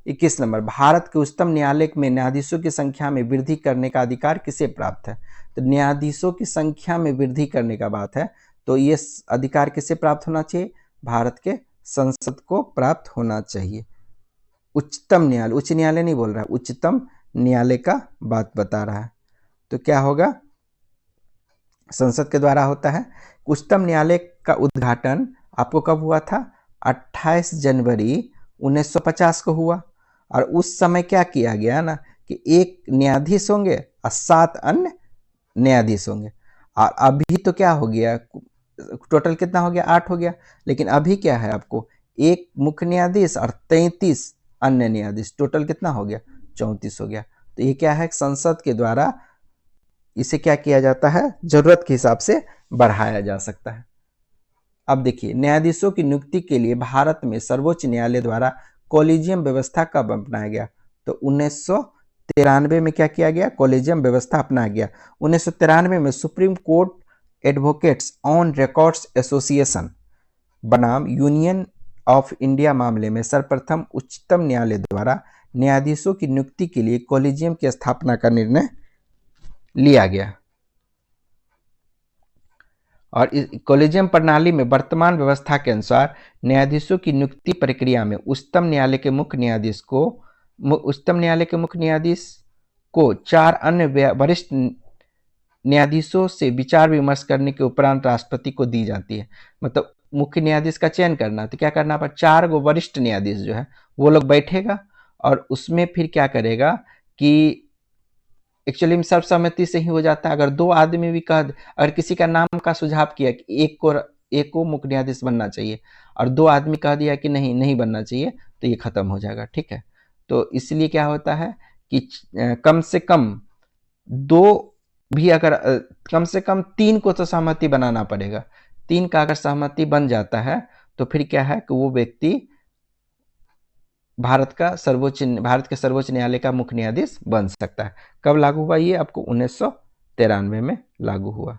21 नंबर, भारत के उच्चतम न्यायालय में न्यायाधीशों की संख्या में वृद्धि करने का अधिकार किसे प्राप्त है? तो न्यायाधीशों की संख्या में वृद्धि करने का बात है, तो ये अधिकार किसे प्राप्त होना चाहिए? भारत के संसद को प्राप्त होना चाहिए। उच्चतम न्यायालय, उच्च न्यायालय नहीं बोल रहा है, उच्चतम न्यायालय का बात बता रहा है। तो क्या होगा? संसद के द्वारा होता है। उच्चतम न्यायालय का उद्घाटन आपको कब हुआ था? 28 जनवरी 1950 को हुआ। और उस समय क्या किया गया ना कि एक न्यायाधीश होंगे और 7 अन्य न्यायाधीश होंगे। और अभी तो क्या हो गया, टोटल कितना हो गया? 8 हो गया। लेकिन अभी क्या है आपको? एक मुख्य न्यायाधीश और 33 अन्य न्यायाधीश, टोटल कितना हो गया? 34 हो गया। तो ये क्या है? संसद के द्वारा इसे क्या किया जाता है? जरूरत के हिसाब से बढ़ाया जा सकता है। अब देखिए न्यायाधीशों की नियुक्ति के लिए भारत में सर्वोच्च न्यायालय द्वारा कॉलेजियम व्यवस्था कब अपनाया गया? तो 1993 में क्या किया गया? कॉलेजियम व्यवस्था अपनाया गया। 1993 में supreme court advocates on records association बनाम यूनियन ऑफ इंडिया मामले में सर्वप्रथम उच्चतम न्यायालय द्वारा न्यायाधीशों की नियुक्ति के लिए कॉलेजियम की स्थापना का निर्णय लिया गया। और इस कॉलेजियम प्रणाली में वर्तमान व्यवस्था के अनुसार न्यायाधीशों की नियुक्ति प्रक्रिया में उच्चतम न्यायालय के मुख्य न्यायाधीश को 4 अन्य वरिष्ठ न्यायाधीशों से विचार विमर्श करने के उपरांत राष्ट्रपति को दी जाती है। मतलब मुख्य न्यायाधीश का चयन करना, तो क्या करना पर 4 गो वरिष्ठ न्यायाधीश जो है वो लोग बैठेगा और उसमें फिर क्या करेगा कि एक्चुअली में सर्वसम्मति से ही हो जाता है। अगर 2 आदमी भी अगर किसी का नाम का सुझाव किया कि एक को मुख्य न्यायाधीश बनना चाहिए और 2 आदमी कह दिया कि नहीं बनना चाहिए, तो ये खत्म हो जाएगा। ठीक है, तो इसलिए क्या होता है कि कम से कम 2 भी, अगर कम से कम 3 को तो सहमति बनाना पड़ेगा। 3 का अगर सहमति बन जाता है तो फिर क्या है कि वो व्यक्ति भारत के सर्वोच्च न्यायालय का मुख्य न्यायाधीश बन सकता है। कब लागू हुआ ये? आपको 1993 में लागू हुआ।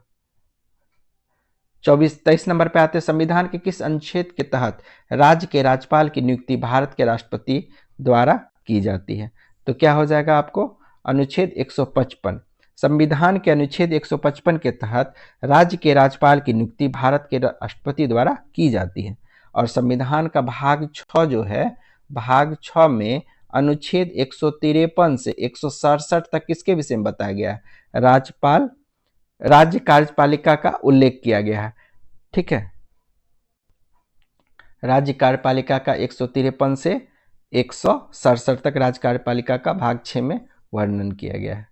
23 नंबर पे आते हैं, संविधान के किस अनुच्छेद के तहत राज्य के राज्यपाल की नियुक्ति भारत के राष्ट्रपति द्वारा की जाती है? तो क्या हो जाएगा आपको? अनुच्छेद 155। संविधान के अनुच्छेद 155 के तहत राज्य के राज्यपाल की नियुक्ति भारत के राष्ट्रपति द्वारा की जाती है। और संविधान का भाग 6 जो है, भाग 6 में अनुच्छेद 153 से 167 तक किसके विषय में बताया गया है? राज्य कार्यपालिका का उल्लेख किया गया है। ठीक है, राज्य कार्यपालिका का 153 से 167 तक राज्य कार्यपालिका का भाग 6 में वर्णन किया गया है।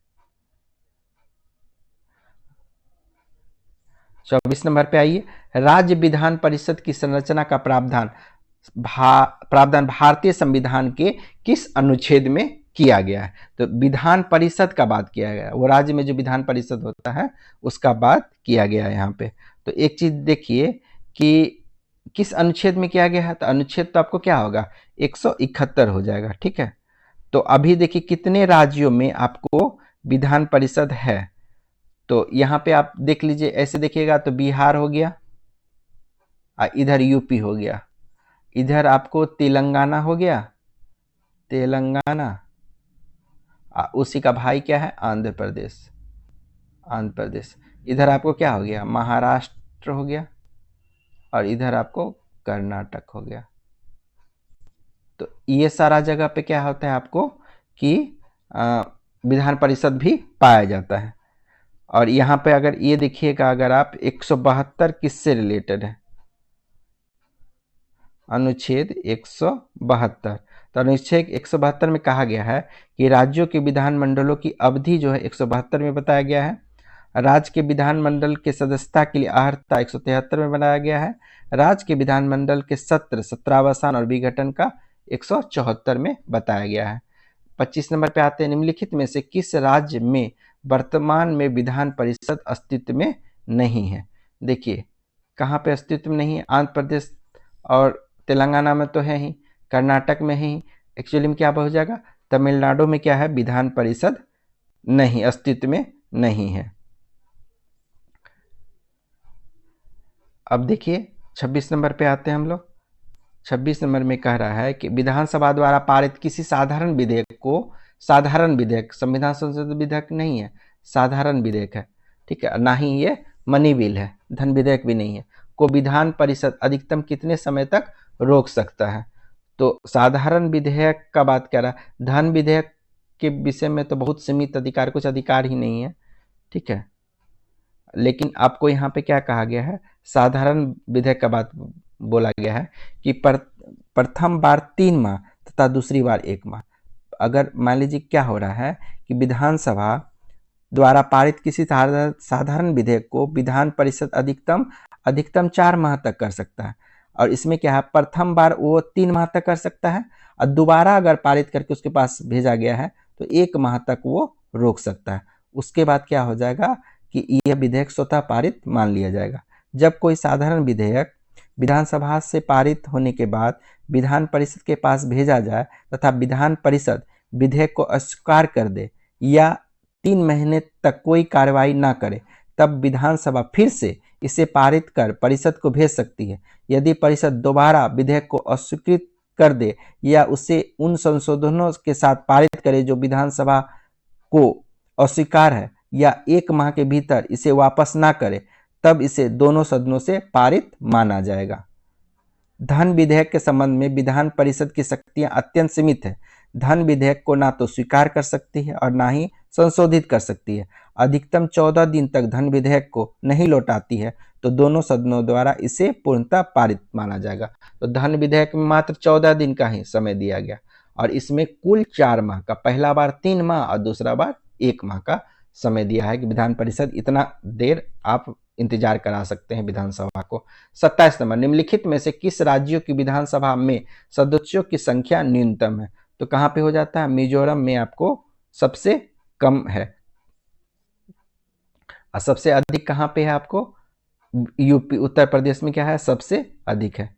24 नंबर पे आइए, राज्य विधान परिषद की संरचना का प्रावधान भारतीय संविधान के किस अनुच्छेद में किया गया है? तो विधान परिषद का बात किया गया है, वो राज्य में जो विधान परिषद होता है उसका बात किया गया है यहाँ पे। तो एक चीज देखिए कि किस अनुच्छेद में किया गया है, तो अनुच्छेद तो आपको क्या होगा? 171 हो जाएगा। ठीक है, तो अभी देखिए कितने राज्यों में आपको विधान परिषद है। तो यहाँ पे आप देख लीजिए, ऐसे देखिएगा तो बिहार हो गया, इधर यूपी हो गया, इधर आपको तेलंगाना हो गया, उसी का भाई क्या है? आंध्र प्रदेश। इधर आपको क्या हो गया? महाराष्ट्र हो गया, और इधर आपको कर्नाटक हो गया। तो ये सारा जगह पे क्या होता है आपको कि विधान परिषद भी पाया जाता है। और यहाँ पे अगर ये देखिएगा, अगर आप 172 किससे रिलेटेड है? अनुच्छेद 172। तो अनुच्छेद 172 में कहा गया है कि राज्यों के विधानमंडलों की अवधि जो है 172 में बताया गया है। राज्य के विधानमंडल के सदस्यता के लिए अर्हता 173 में बनाया गया है। राज्य के विधानमंडल के सत्रावसान और विघटन का 174 में बताया गया है। 25 नंबर पे आते हैं, निम्नलिखित में से किस राज्य में वर्तमान में विधान परिषद अस्तित्व में नहीं है? देखिए कहाँ पे अस्तित्व में नहीं है? आंध्र प्रदेश और तेलंगाना में तो है ही, कर्नाटक में ही। एक्चुअली में क्या हो जाएगा? तमिलनाडु में क्या है? विधान परिषद नहीं, अस्तित्व में नहीं है। अब देखिए 26 नंबर पे आते हैं हम लोग। 26 नंबर में कह रहा है कि विधानसभा द्वारा पारित किसी साधारण विधेयक को, साधारण विधेयक, संविधान संशोधन विधेयक नहीं है, साधारण विधेयक है। ठीक है, ना ही ये मनी बिल है, धन विधेयक भी नहीं है, को विधान परिषद अधिकतम कितने समय तक रोक सकता है? तो साधारण विधेयक का बात कर रहा है। धन विधेयक के विषय में तो बहुत सीमित अधिकार, कुछ अधिकार ही नहीं है। ठीक है, लेकिन आपको यहाँ पे क्या कहा गया है? साधारण विधेयक का बात बोला गया है कि प्रथम बार 3 माह तथा दूसरी बार 1 माह। अगर मान लीजिए क्या हो रहा है कि विधानसभा द्वारा पारित किसी साधारण विधेयक को विधान परिषद अधिकतम 4 माह तक कर सकता है। और इसमें क्या है? प्रथम बार वो 3 माह तक कर सकता है, और दोबारा अगर पारित करके उसके पास भेजा गया है तो 1 माह तक वो रोक सकता है। उसके बाद क्या हो जाएगा कि यह विधेयक स्वतः पारित मान लिया जाएगा। जब कोई साधारण विधेयक विधानसभा से पारित होने के बाद विधान परिषद के पास भेजा जाए तथा विधान परिषद विधेयक को अस्वीकार कर दे या 3 महीने तक कोई कार्रवाई ना करे, तब विधानसभा फिर से इसे पारित कर परिषद को भेज सकती है। यदि परिषद दोबारा विधेयक को अस्वीकृत कर दे या उसे उन संशोधनों के साथ पारित करे जो विधानसभा को अस्वीकार है या 1 माह के भीतर इसे वापस ना करे, तब इसे दोनों सदनों से पारित माना जाएगा। धन विधेयक के संबंध में विधान परिषद की शक्तियां अत्यंत सीमित है। धन विधेयक को ना तो स्वीकार कर सकती है और ना ही संशोधित कर सकती है। अधिकतम 14 दिन तक धन विधेयक को नहीं लौटाती है तो दोनों सदनों द्वारा इसे पूर्णतः पारित माना जाएगा। तो धन विधेयक में मात्र 14 दिन का ही समय दिया गया और इसमें कुल 4 माह का, पहला बार 3 माह और दूसरा बार 1 माह का समय दिया है कि विधान परिषद इतना देर आप इंतजार करा सकते हैं विधानसभा को। 27 नंबर, निम्नलिखित में से किस राज्यों की विधानसभा में सदस्यों की संख्या न्यूनतम है? तो कहां पे हो जाता है? मिजोरम में आपको सबसे कम है और सबसे अधिक कहां पे है आपको? यूपी, उत्तर प्रदेश में क्या है? सबसे अधिक है।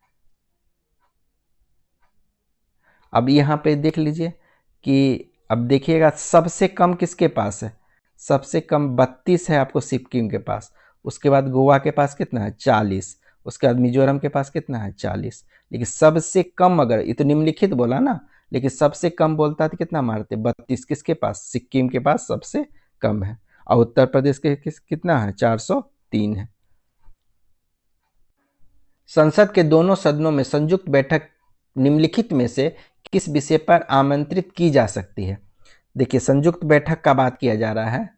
अब यहां पे देख लीजिए कि अब देखिएगा सबसे कम किसके पास है? सबसे कम 32 है आपको सिक्किम के पास। उसके बाद गोवा के पास कितना है? 40। उसके बाद मिजोरम के पास कितना है? 40। लेकिन सबसे कम, अगर ये तो निम्नलिखित बोला ना, लेकिन सबसे कम बोलता तो कितना मारते? 32 किसके पास? सिक्किम के पास सबसे कम है। और उत्तर प्रदेश के कितना है? 403 है। संसद के दोनों सदनों में संयुक्त बैठक निम्नलिखित में से किस विषय पर आमंत्रित की जा सकती है? देखिए, संयुक्त बैठक का बात किया जा रहा है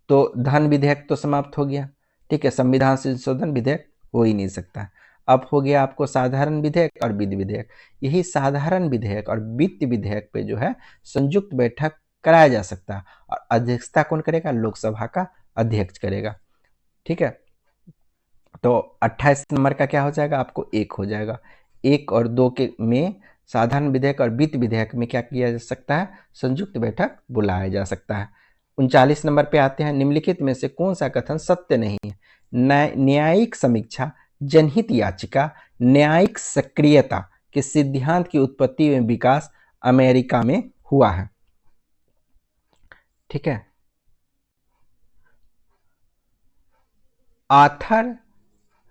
तो धन विधेयक तो समाप्त हो गया, ठीक है, संविधान संशोधन विधेयक हो ही नहीं सकता। अब हो गया आपको साधारण विधेयक और वित्त विधेयक। यही साधारण विधेयक और वित्त विधेयक पे जो है संयुक्त बैठक कराया जा सकता है और अध्यक्षता कौन करेगा? लोकसभा का अध्यक्ष करेगा, ठीक है। तो 28 नंबर का क्या हो जाएगा? आपको 1 हो जाएगा। 1 और 2 के में साधारण विधेयक और वित्त विधेयक में क्या किया जा सकता है? संयुक्त बैठक बुलाया जा सकता है। 39 नंबर पे आते हैं, निम्नलिखित में से कौन सा कथन सत्य नहीं है? न्यायिक समीक्षा, जनहित याचिका, न्यायिक सक्रियता के सिद्धांत की उत्पत्ति एवं विकास अमेरिका में हुआ है, ठीक है। आर्थर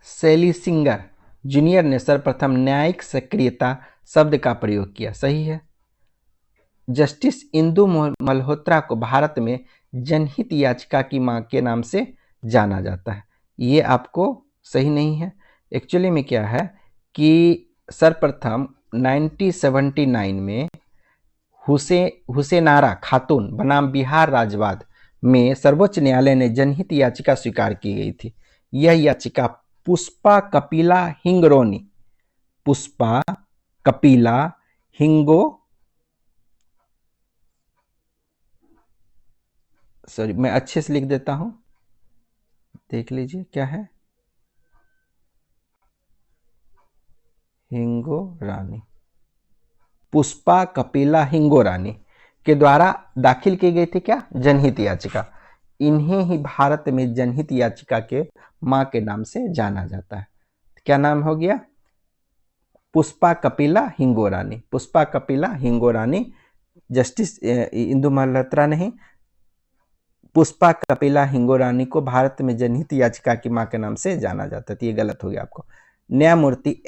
सेलिसिंगर जूनियर ने सर्वप्रथम न्यायिक सक्रियता शब्द का प्रयोग किया, सही है। जस्टिस इंदु मल्होत्रा को भारत में जनहित याचिका की मां के नाम से जाना जाता है, ये आपको सही नहीं है। एक्चुअली में क्या है कि सर्वप्रथम 1979 में हुसैनारा खातून बनाम बिहार राज्यवाद में सर्वोच्च न्यायालय ने जनहित याचिका स्वीकार की गई थी। यह याचिका पुष्पा कपिला हिंगोरानी, पुष्पा कपिला सॉरी मैं अच्छे से लिख देता हूं, देख लीजिए क्या है, हिंगोरानी, पुष्पा कपिला हिंगोरानी के द्वारा दाखिल की गई थी क्या? जनहित याचिका। इन्हें ही भारत में जनहित याचिका के मां के नाम से जाना जाता है। क्या नाम हो गया? पुष्पा कपिला हिंगोरानी। पुष्पा कपिला हिंगोरानी, जस्टिस इंदु मल्होत्रा नहीं, पुष्पा कपिला हिंगोरानी को भारत में जनहित याचिका की मां के नाम से जाना जाता है। ये गलत हो गया आपको। न्यायमूर्ति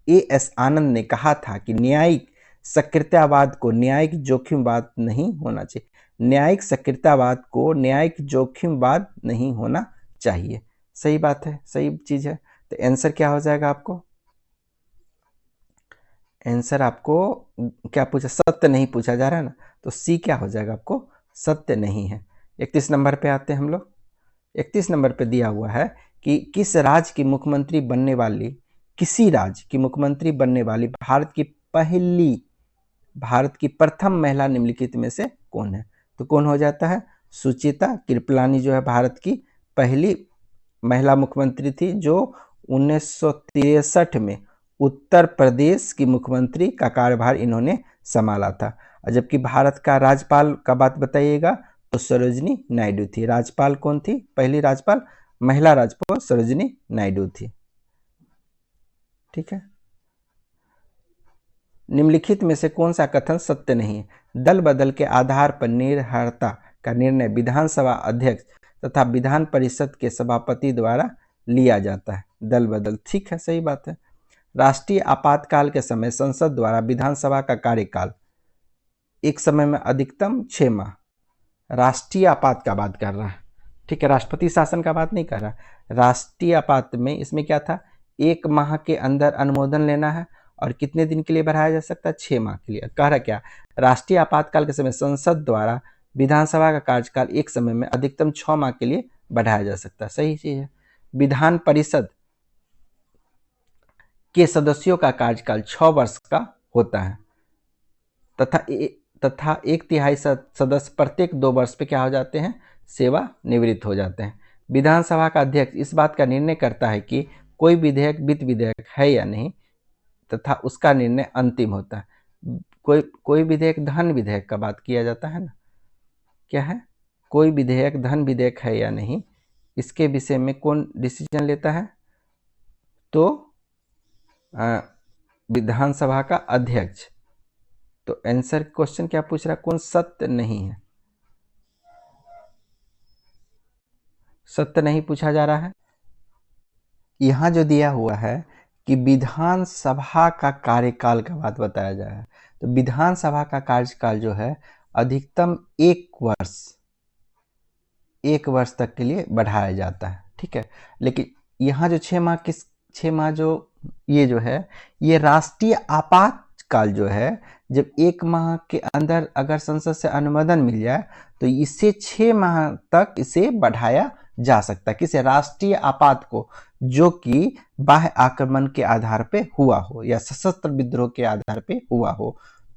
एस आनंद ने कहा था कि न्यायिक सक्रियतावाद को न्यायिक जोखिमवाद नहीं होना चाहिए। न्यायिक सक्रियतावाद को न्यायिक जोखिमवाद नहीं होना चाहिए। सही बात है, सही चीज है। तो आंसर क्या हो जाएगा आपको? आंसर आपको क्या पूछा? सत्य नहीं पूछा जा रहा है ना, तो सी क्या हो जाएगा आपको? सत्य नहीं है। 31 नंबर पे आते हैं हम लोग। 31 नंबर पे दिया हुआ है कि किस राज्य की मुख्यमंत्री बनने वाली, किसी राज्य की मुख्यमंत्री बनने वाली भारत की प्रथम महिला निम्नलिखित में से कौन है? तो कौन हो जाता है? सुचिता कृपलानी जो है भारत की पहली महिला मुख्यमंत्री थी, जो 1963 में उत्तर प्रदेश की मुख्यमंत्री का कार्यभार इन्होंने संभाला था। और जबकि भारत का राज्यपाल का बात बताइएगा तो सरोजिनी नायडू थी। राज्यपाल कौन थी? पहली राज्यपाल, महिला राज्यपाल सरोजिनी नायडू थी, ठीक है। निम्नलिखित में से कौन सा कथन सत्य नहीं है? दल बदल के आधार पर निर्हरता का निर्णय विधानसभा अध्यक्ष तथा विधान परिषद के सभापति द्वारा लिया जाता है। दल बदल, ठीक है, सही बात है। राष्ट्रीय आपातकाल के समय संसद द्वारा विधानसभा का कार्यकाल एक समय में अधिकतम 6 माह। राष्ट्रीय आपात का बात कर रहा है, ठीक है, राष्ट्रपति शासन का बात नहीं कर रहा। राष्ट्रीय आपात में इसमें क्या था, 1 माह के अंदर अनुमोदन लेना है और कितने दिन के लिए बढ़ाया जा सकता है, 6 माह के लिए। कह रहा क्या, राष्ट्रीय आपातकाल के समय संसद द्वारा विधानसभा का कार्यकाल एक समय में अधिकतम 6 माह के लिए बढ़ाया जा सकता है, सही चीज है। विधान परिषद के सदस्यों का कार्यकाल 6 वर्ष का होता है तथा 1/3 सदस्य प्रत्येक 2 वर्ष पे क्या हो जाते हैं, सेवा निवृत्त हो जाते हैं। विधानसभा का अध्यक्ष इस बात का निर्णय करता है कि कोई विधेयक वित्त विधेयक है या नहीं तथा उसका निर्णय अंतिम होता है। कोई विधेयक धन विधेयक का बात किया जाता है ना, क्या है, कोई विधेयक धन विधेयक है या नहीं, इसके विषय में कौन डिसीजन लेता है, तो विधानसभा का अध्यक्ष। तो आंसर क्वेश्चन क्या पूछ रहा है, कौन सत्य नहीं है, सत्य नहीं पूछा जा रहा है। यहां जो दिया हुआ है कि विधानसभा का कार्यकाल का बात बताया जा रहा है, तो विधानसभा का कार्यकाल जो है अधिकतम 1 वर्ष तक के लिए बढ़ाया जाता है, ठीक है। लेकिन यहाँ जो 6 माह जो ये जो है, ये राष्ट्रीय आपातकाल जो है, जब 1 माह के अंदर अगर संसद से अनुमोदन मिल जाए तो इसे 6 माह तक इसे बढ़ाया जा सकता है। किसे, राष्ट्रीय आपात को, जो कि बाह्य आक्रमण के आधार पे हुआ हो या सशस्त्र विद्रोह के आधार पे हुआ हो,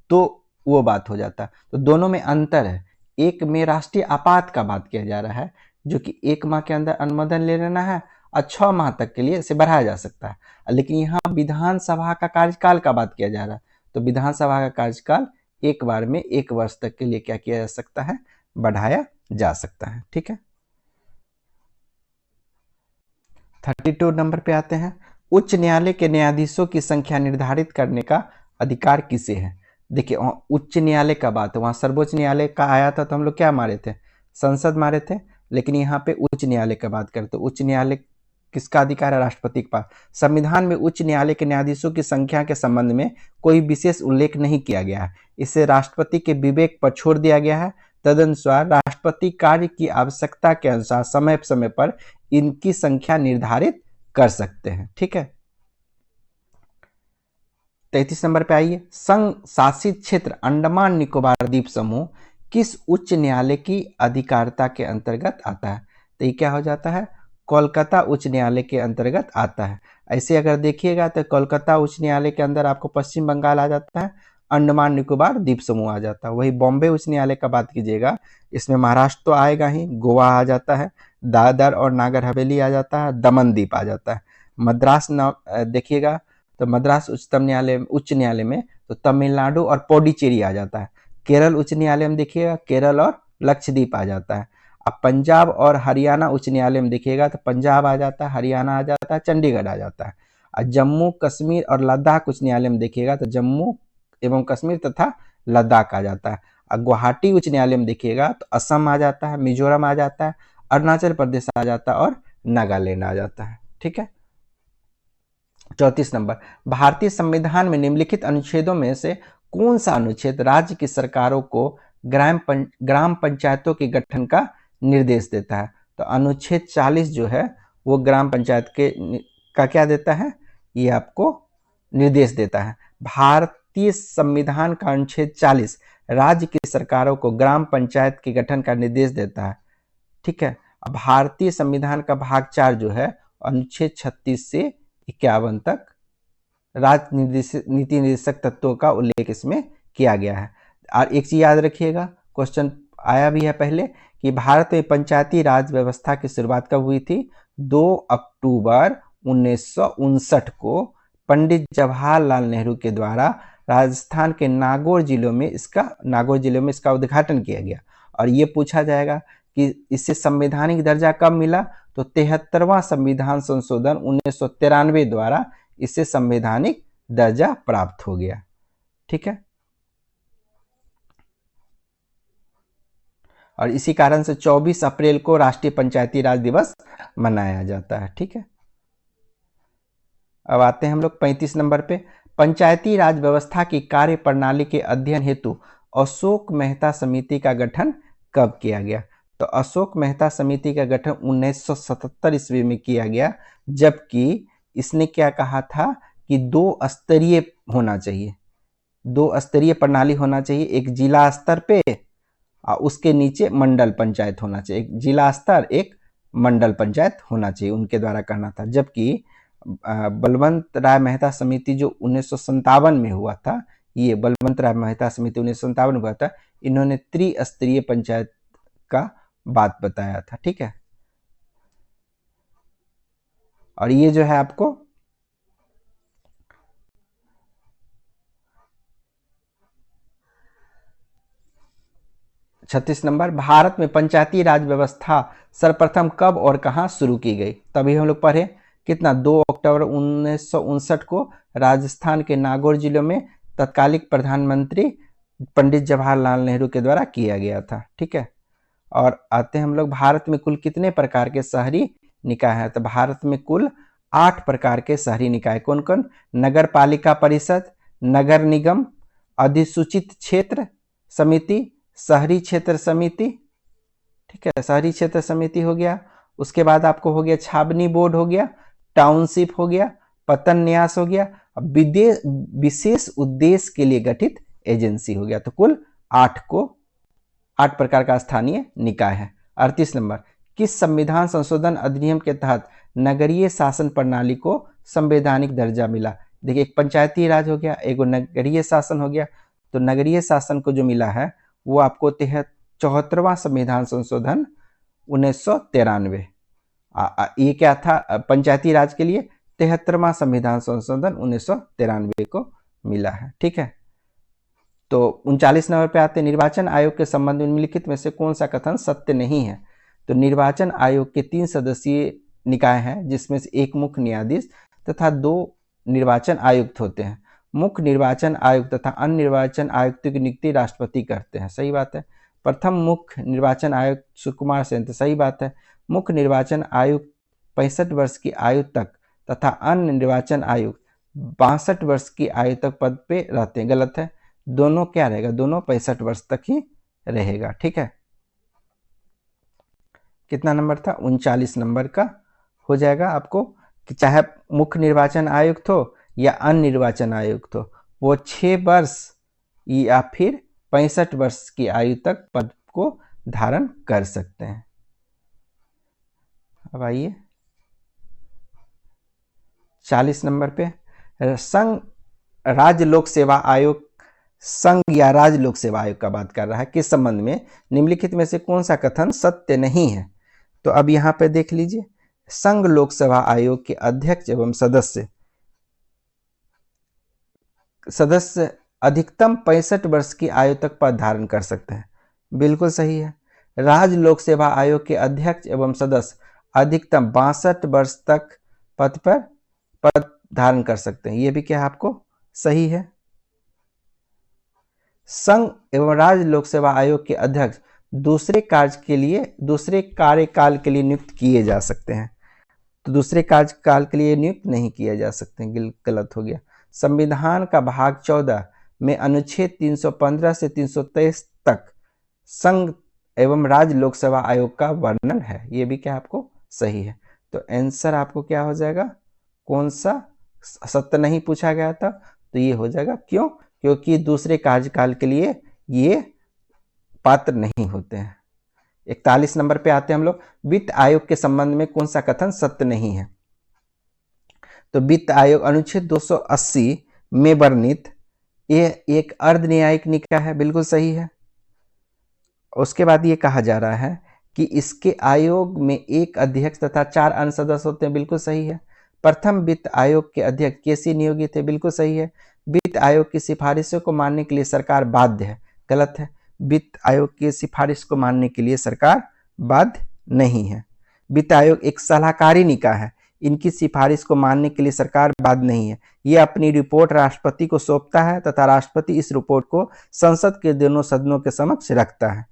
तो वो बात हो जाता है। तो दोनों में अंतर है, एक में राष्ट्रीय आपात का बात किया जा रहा है जो कि 1 माह के अंदर अनुमोदन ले लेना है और 6 माह तक के लिए इसे बढ़ाया जा सकता है। लेकिन यहाँ विधानसभा का कार्यकाल का बात किया जा रहा है, तो विधानसभा का कार्यकाल एक बार में 1 वर्ष तक के लिए क्या किया जा सकता है, बढ़ाया जा सकता है, ठीक है। 32 नंबर पे आते हैं। उच्च न्यायालय के न्यायाधीशों की संख्या निर्धारित करने का अधिकार किसे है। देखिए, उच्च न्यायालय का बात है, वहां सर्वोच्च न्यायालय का आया था तो हम लोग क्या मारे थे, संसद मारे थे। लेकिन यहाँ पे उच्च न्यायालय का बात करते, उच्च न्यायालय किसका अधिकार है, राष्ट्रपति के पास। संविधान में उच्च न्यायालय के न्यायाधीशों की संख्या के संबंध में कोई विशेष उल्लेख नहीं किया गया है, इसे राष्ट्रपति के विवेक पर छोड़ दिया गया है। तदनुसार राष्ट्रपति कार्य की आवश्यकता के अनुसार समय समय पर इनकी संख्या निर्धारित कर सकते हैं, ठीक है। 33 नंबर पे आइए। संघ शासित क्षेत्र अंडमान निकोबार द्वीप समूह किस उच्च न्यायालय की अधिकारिता के अंतर्गत आता है, तो ये क्या हो जाता है, कोलकाता उच्च न्यायालय के अंतर्गत आता है। ऐसे अगर देखिएगा तो कोलकाता उच्च न्यायालय के अंदर आपको पश्चिम बंगाल आ जाता है, अंडमान निकोबार द्वीप समूह आ जाता है। वही बॉम्बे उच्च न्यायालय का बात कीजिएगा, इसमें महाराष्ट्र तो आएगा ही, गोवा आ जाता है, दादर और नागर हवेली आ जाता है, दमन द्वीप आ जाता है। मद्रास देखिएगा तो मद्रास उच्च न्यायालय में तो तमिलनाडु और पौडीचेरी आ जाता है। केरल उच्च न्यायालय में देखिएगा केरल और लक्षद्वीप आ जाता है। अब पंजाब और हरियाणा उच्च न्यायालय में देखिएगा तो पंजाब आ जाता है, हरियाणा आ जाता है, चंडीगढ़ आ जाता है। और जम्मू कश्मीर और लद्दाख उच्च न्यायालय में देखिएगा तो जम्मू एवं कश्मीर तथा लद्दाख आ जाता है। और गुवाहाटी उच्च न्यायालय में देखिएगा तो असम आ जाता है, मिजोरम आ जाता है, अरुणाचल प्रदेश आ जाता है और नागालैंड आ जाता है, ठीक है। 34 नंबर, भारतीय संविधान में निम्नलिखित अनुच्छेदों में से कौन सा अनुच्छेद राज्य की सरकारों को ग्राम पंचायतों के गठन का निर्देश देता है, तो अनुच्छेद 40 जो है वो ग्राम पंचायत का क्या देता है, ये आपको निर्देश देता है। भारतीय संविधान का अनुच्छेद 40 राज्य की सरकारों को ग्राम पंचायत के गठन का निर्देश देता है, ठीक है। अब भारतीय संविधान का भाग 4 जो है अनुच्छेद 36 से 51 तक नीति निर्देशक तत्वों का उल्लेख इसमें किया गया है। और एक चीज याद रखिएगा, क्वेश्चन आया भी है पहले कि भारत में पंचायती राज व्यवस्था की शुरुआत कब हुई थी, 2 अक्टूबर 1959 को पंडित जवाहरलाल नेहरू के द्वारा राजस्थान के नागौर जिले में इसका उद्घाटन किया गया। और ये पूछा जाएगा कि इसे संवैधानिक दर्जा कब मिला, तो 73वां संविधान संशोधन 1993 द्वारा इसे संवैधानिक दर्जा प्राप्त हो गया, ठीक है। और इसी कारण से 24 अप्रैल को राष्ट्रीय पंचायती राज दिवस मनाया जाता है। ठीक है, अब आते हैं हम लोग 35 नंबर पे। पंचायती राज व्यवस्था की कार्य प्रणाली के अध्ययन हेतु अशोक मेहता समिति का गठन कब किया गया? तो अशोक मेहता समिति का गठन 1977 ईस्वी में किया गया, जबकि इसने क्या कहा था कि 2 स्तरीय होना चाहिए, 2 स्तरीय प्रणाली होना चाहिए, एक जिला स्तर पे और उसके नीचे मंडल पंचायत होना चाहिए, एक जिला स्तर एक मंडल पंचायत होना चाहिए, उनके द्वारा करना था। जबकि बलवंत राय मेहता समिति जो 1957 में हुआ था, ये बलवंत राय मेहता समिति 1957 में हुआ था, इन्होंने त्रिस्तरीय पंचायत का बात बताया था। ठीक है, और ये जो है आपको 36 नंबर, भारत में पंचायती राज व्यवस्था सर्वप्रथम कब और कहां शुरू की गई? तभी हम लोग पढ़े कितना, 2 अक्टूबर 1959 को राजस्थान के नागौर जिले में तत्कालिक प्रधानमंत्री पंडित जवाहरलाल नेहरू के द्वारा किया गया था। ठीक है, और आते हैं हम लोग, भारत में कुल कितने प्रकार के शहरी निकाय हैं? तो भारत में कुल 8 प्रकार के शहरी निकाय। कौन कौन? नगर पालिका परिषद, नगर निगम, अधिसूचित क्षेत्र समिति, शहरी क्षेत्र समिति। ठीक है, शहरी क्षेत्र समिति हो गया। उसके बाद आपको हो गया छावनी बोर्ड हो गया, टाउनशिप हो गया, पतन न्यास हो गया, विशेष उद्देश्य के लिए गठित एजेंसी हो गया। तो कुल 8 प्रकार का स्थानीय निकाय है। 38 नंबर, किस संविधान संशोधन अधिनियम के तहत नगरीय शासन प्रणाली को संवैधानिक दर्जा मिला? देखिए, एक पंचायती राज हो गया, एक नगरीय शासन हो गया। तो नगरीय शासन को जो मिला है वो आपको 74वां संविधान संशोधन 1993, ये क्या था पंचायती राज के लिए? 73वां संविधान संशोधन 1993 को मिला है। ठीक है, तो 39 नंबर पे आते हैं, निर्वाचन आयोग के संबंध में निम्नलिखित में से कौन सा कथन सत्य नहीं है? तो निर्वाचन आयोग के 3 सदस्यीय निकाय हैं, जिसमें से एक मुख्य न्यायाधीश तथा 2 निर्वाचन आयुक्त होते हैं। मुख्य निर्वाचन आयुक्त तथा अन्य निर्वाचन आयुक्त की नियुक्ति राष्ट्रपति करते हैं, सही बात है। प्रथम मुख्य निर्वाचन आयुक्त सुकुमार सेन, तो सही बात है। मुख्य निर्वाचन आयुक्त 65 वर्ष की आयु तक तथा अन्य निर्वाचन आयुक्त 62 वर्ष की आयु तक पद पे रहते हैं, गलत है। दोनों क्या रहेगा? दोनों 65 वर्ष तक ही रहेगा। ठीक है, कितना नंबर था? 39 नंबर का हो जाएगा आपको, कि चाहे मुख्य निर्वाचन आयुक्त हो या अन्य निर्वाचन आयुक्त हो, वो 6 वर्ष या फिर 65 वर्ष की आयु तक पद को धारण कर सकते हैं। अब आइए 40 नंबर पे, संघ राज्य लोक सेवा आयोग, संघ या राज्य लोक सेवा आयोग का बात कर रहा है, किस संबंध में निम्नलिखित में से कौन सा कथन सत्य नहीं है? तो अब यहां पे देख लीजिए, संघ लोक सेवा आयोग के अध्यक्ष एवं सदस्य अधिकतम 65 वर्ष की आयु तक पद धारण कर सकते हैं, बिल्कुल सही है। राज्य लोक सेवा आयोग के अध्यक्ष एवं सदस्य अधिकतम 62 वर्ष तक पद धारण कर सकते हैं, ये भी क्या आपको सही है। संघ एवं राज्य लोक सेवा आयोग के अध्यक्ष दूसरे कार्यकाल के लिए नियुक्त किए जा सकते हैं, तो दूसरे कार्यकाल के लिए नियुक्त नहीं किए जा सकते, गलत हो गया। संविधान का भाग 14 में अनुच्छेद 315 से 323 तक संघ एवं राज्य लोक सेवा आयोग का वर्णन है, ये भी क्या आपको सही है। तो आंसर आपको क्या हो जाएगा? कौन सा सत्य नहीं पूछा गया था, तो ये हो जाएगा। क्यों? क्योंकि दूसरे कार्यकाल के लिए ये पात्र नहीं होते हैं। 41 नंबर पे आते हैं हम लोग, वित्त आयोग के संबंध में कौन सा कथन सत्य नहीं है? तो वित्त आयोग अनुच्छेद 280 में वर्णित ये एक अर्ध न्यायिक निकाय है, बिल्कुल सही है। उसके बाद ये कहा जा रहा है कि इसके आयोग में एक अध्यक्ष तथा 4 अन्य सदस्य होते हैं, बिल्कुल सही है। प्रथम वित्त आयोग के अध्यक्ष केसी नियोगी थे, बिल्कुल सही है। वित्त आयोग की सिफारिशों को मानने के लिए सरकार बाध्य है, गलत है। वित्त आयोग की सिफारिश को मानने के लिए सरकार बाध्य नहीं है। वित्त आयोग एक सलाहकारी निकाय है, इनकी सिफारिश को मानने के लिए सरकार बाध्य नहीं है। ये अपनी रिपोर्ट राष्ट्रपति को सौंपता है तथा राष्ट्रपति इस रिपोर्ट को संसद के दोनों सदनों के समक्ष रखता है।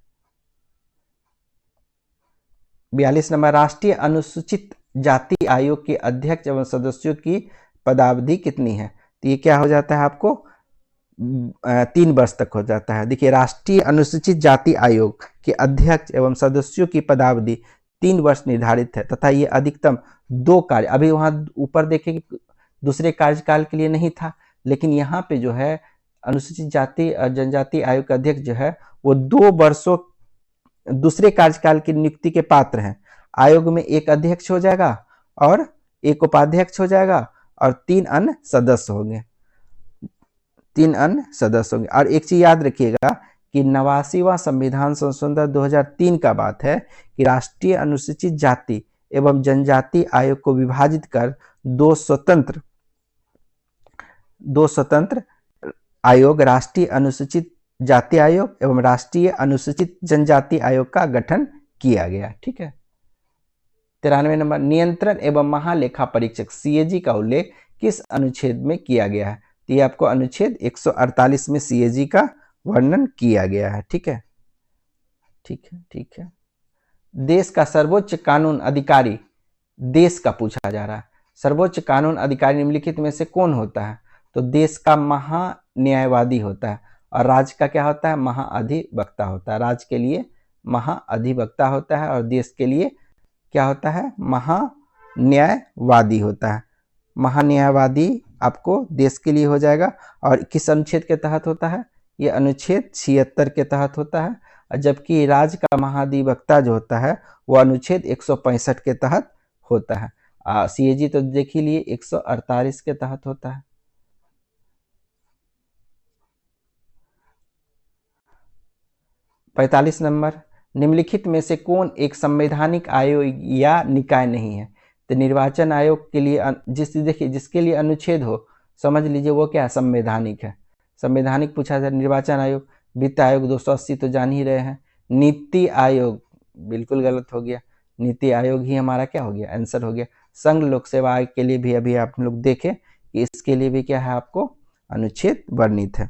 42 नंबर, राष्ट्रीय अनुसूचित जाति आयोग के अध्यक्ष एवं सदस्यों की पदावधि कितनी है? तो ये क्या हो जाता है आपको 3 वर्ष तक हो जाता है। देखिए, राष्ट्रीय अनुसूचित जाति आयोग के अध्यक्ष एवं सदस्यों की पदावधि 3 वर्ष निर्धारित है तथा ये अधिकतम 2 कार्य, अभी वहां ऊपर देखें कि दूसरे कार्यकाल के लिए नहीं था, लेकिन यहाँ पे जो है अनुसूचित जाति और जनजाति आयोग का अध्यक्ष जो है वो 2 वर्षों दूसरे कार्यकाल की नियुक्ति के पात्र हैं। आयोग में एक अध्यक्ष हो जाएगा और एक उपाध्यक्ष हो जाएगा और 3 अन्य सदस्य होंगे, 3 अन्य सदस्य होंगे। और एक चीज याद रखिएगा कि 89वां संविधान संशोधन 2003 का बात है कि राष्ट्रीय अनुसूचित जाति एवं जनजाति आयोग को विभाजित कर दो स्वतंत्र आयोग, राष्ट्रीय अनुसूचित जाति आयोग एवं राष्ट्रीय अनुसूचित जनजाति आयोग का गठन किया गया। ठीक है। 93 नंबर, नियंत्रण एवं महालेखा परीक्षक सीएजी का उल्लेख किस अनुच्छेद में किया गया है? तो ये आपको अनुच्छेद 148 में सीएजी का वर्णन किया गया है। ठीक है, ठीक है, ठीक है। देश का सर्वोच्च कानून अधिकारी, देश का पूछा जा रहा है, सर्वोच्च कानून अधिकारी निम्नलिखित में से कौन होता है? तो देश का महान्यायवादी होता है और राज्य का क्या होता है? महाअधिवक्ता होता है। राज्य के लिए महाअधिवक्ता होता है और देश के लिए क्या होता है? महान्यायवादी होता है। महान्यायवादी आपको देश के लिए हो जाएगा और किस अनुच्छेद के तहत होता है? ये अनुच्छेद 76 के तहत होता है, जबकि राज्य का महाधिवक्ता जो होता है वो अनुच्छेद 165 के तहत होता है। सीएजी तो देख ही लिए 148 के तहत होता है। पैंतालीस नंबर, निम्नलिखित में से कौन एक संवैधानिक आयोग या निकाय नहीं है? तो निर्वाचन आयोग के लिए देखिए जिसके लिए अनुच्छेद हो समझ लीजिए वो क्या संवैधानिक है। संवैधानिक पूछा जाए, निर्वाचन आयोग, वित्त आयोग 280 तो जान ही रहे हैं, नीति आयोग बिल्कुल गलत हो गया, नीति आयोग ही हमारा क्या हो गया? आंसर हो गया। संघ लोक सेवा आयोग के लिए भी अभी आप लोग देखें कि इसके लिए भी क्या है आपको अनुच्छेद वर्णित है।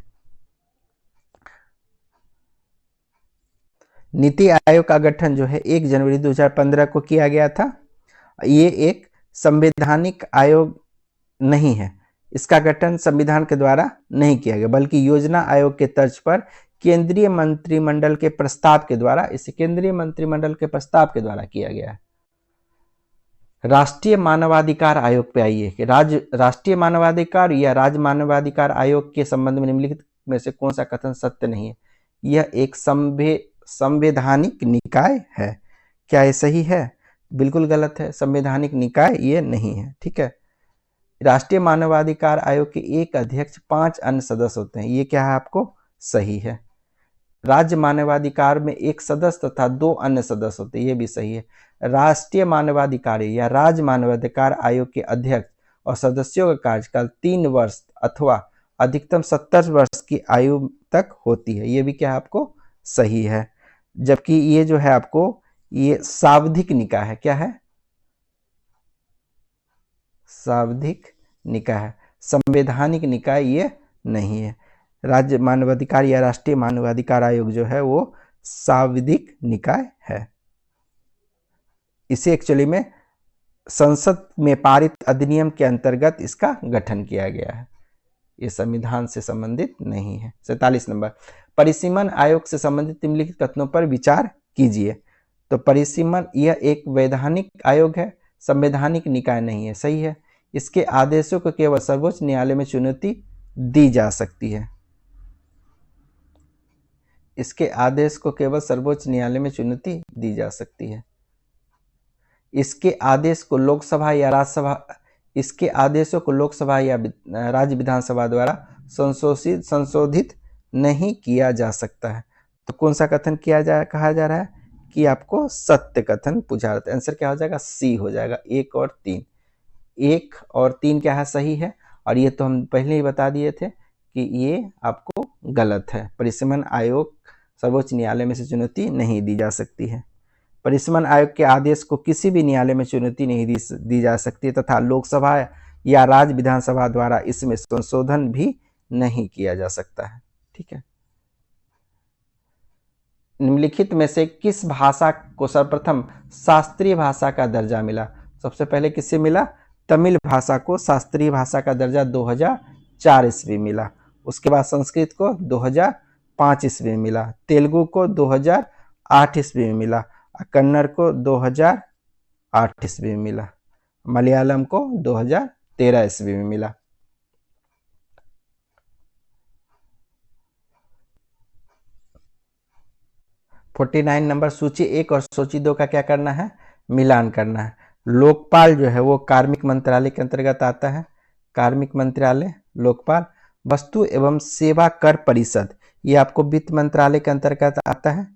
नीति आयोग का गठन जो है 1 जनवरी 2015 को किया गया था। ये एक संवैधानिक आयोग नहीं है, इसका गठन संविधान के द्वारा नहीं किया गया बल्कि योजना आयोग के तर्ज पर केंद्रीय मंत्रिमंडल के प्रस्ताव के द्वारा, इसे केंद्रीय मंत्रिमंडल के प्रस्ताव के द्वारा किया गया है। राष्ट्रीय मानवाधिकार आयोग पे आइए कि राष्ट्रीय मानवाधिकार या राज्य मानवाधिकार आयोग के संबंध में निम्नलिखित में से कौन सा कथन सत्य नहीं है? यह एक संवैधानिक निकाय है। क्या ये सही है? बिल्कुल गलत है, संवैधानिक निकाय ये नहीं है। ठीक है। राष्ट्रीय मानवाधिकार आयोग के एक अध्यक्ष 5 अन्य सदस्य होते हैं, ये क्या है आपको सही है। राज्य मानवाधिकार में एक सदस्य तथा 2 अन्य सदस्य होते हैं, ये भी सही है। राष्ट्रीय मानवाधिकार या राज्य मानवाधिकार आयोग के अध्यक्ष और सदस्यों का कार्यकाल 3 वर्ष अथवा अधिकतम 70 वर्ष की आयु तक होती है, ये भी क्या आपको सही है। जबकि ये जो है आपको ये सावधिक निकाय है। क्या है? सावधिक निकाय है, संवैधानिक निकाय ये नहीं है। राज्य मानवाधिकार या राष्ट्रीय मानवाधिकार आयोग जो है वो सावधिक निकाय है। इसे एक्चुअली में संसद में पारित अधिनियम के अंतर्गत इसका गठन किया गया है, ये संविधान से संबंधित नहीं है। 47 नंबर, परिसीमन आयोग से संबंधित निम्नलिखित कथनों पर विचार कीजिए। तो परिसीमन यह एक वैधानिक आयोग है, संवैधानिक निकाय नहीं है। सही है। इसके आदेशों को केवल सर्वोच्च न्यायालय में चुनौती दी जा सकती है। इसके आदेश को केवल सर्वोच्च न्यायालय में चुनौती दी जा सकती है। इसके आदेश को लोकसभा या राज्यसभा, इसके आदेशों को लोकसभा या राज्य विधानसभा द्वारा संशोधित नहीं किया जा सकता है। तो कौन सा कथन कहा जा रहा है कि आपको सत्य कथन पूछा जाता है। आंसर क्या हो जाएगा? सी हो जाएगा। 1 और 3, 1 और 3 क्या है? सही है। और ये तो हम पहले ही बता दिए थे कि ये आपको गलत है। परिसीमन आयोग सर्वोच्च न्यायालय में से चुनौती नहीं दी जा सकती है। परिसीमन आयोग के आदेश को किसी भी न्यायालय में चुनौती नहीं दी जा सकती तथा लोकसभा या राज्य विधानसभा द्वारा इसमें संशोधन भी नहीं किया जा सकता है। ठीक है। निम्नलिखित में से किस भाषा को सर्वप्रथम शास्त्रीय भाषा का दर्जा मिला? सबसे पहले किससे मिला? तमिल भाषा को शास्त्रीय भाषा का दर्जा 2004 ईस्वी मिला। उसके बाद संस्कृत को 2005 ईस्वी में मिला, तेलुगु को 2008 ईस्वी में मिला, कन्नड़ को 2008 ईस्वी में मिला, मलयालम को 2013 ईस्वी में मिला। नंबर सूची 1 और सूची 2 का क्या करना है? मिलान करना है। लोकपाल जो है वो कार्मिक मंत्रालय के अंतर्गत आता है। कार्मिक मंत्रालय, लोकपाल। वस्तु एवं सेवा कर परिषद, ये आपको वित्त मंत्रालय के अंतर्गत आता है,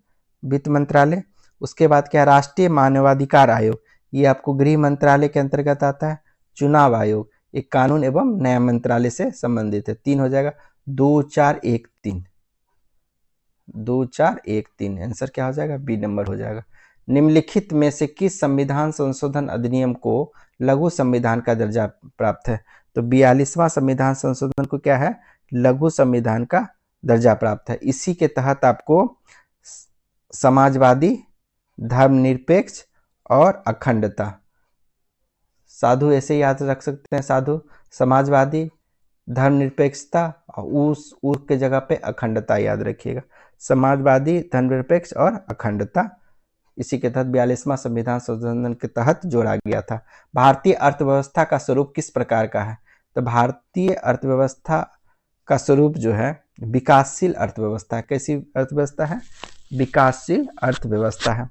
वित्त मंत्रालय। उसके बाद क्या? राष्ट्रीय मानवाधिकार आयोग, ये आपको गृह मंत्रालय के अंतर्गत आता है। चुनाव आयोग, एक कानून एवं न्याय मंत्रालय से संबंधित है। 3 हो जाएगा, 2 4 1 3, 2 4 1 3। आंसर क्या हो जाएगा? बी नंबर हो जाएगा। निम्नलिखित में से किस संविधान संशोधन अधिनियम को लघु संविधान का दर्जा प्राप्त है? तो 42वां संविधान संशोधन को क्या है? लघु संविधान का दर्जा प्राप्त है। इसी के तहत आपको समाजवादी, धर्मनिरपेक्ष और अखंडता, साधु ऐसे याद रख सकते हैं, साधु, समाजवादी, धर्मनिरपेक्षता और उस के जगह पे अखंडता याद रखिएगा। समाजवादी, धर्मनिरपेक्ष और अखंडता इसी के तहत 42वां संविधान संशोधन के तहत जोड़ा गया था। भारतीय अर्थव्यवस्था का स्वरूप किस प्रकार का है? तो भारतीय अर्थव्यवस्था का स्वरूप जो है विकासशील अर्थव्यवस्था है। कैसी अर्थव्यवस्था है? विकासशील अर्थव्यवस्था है।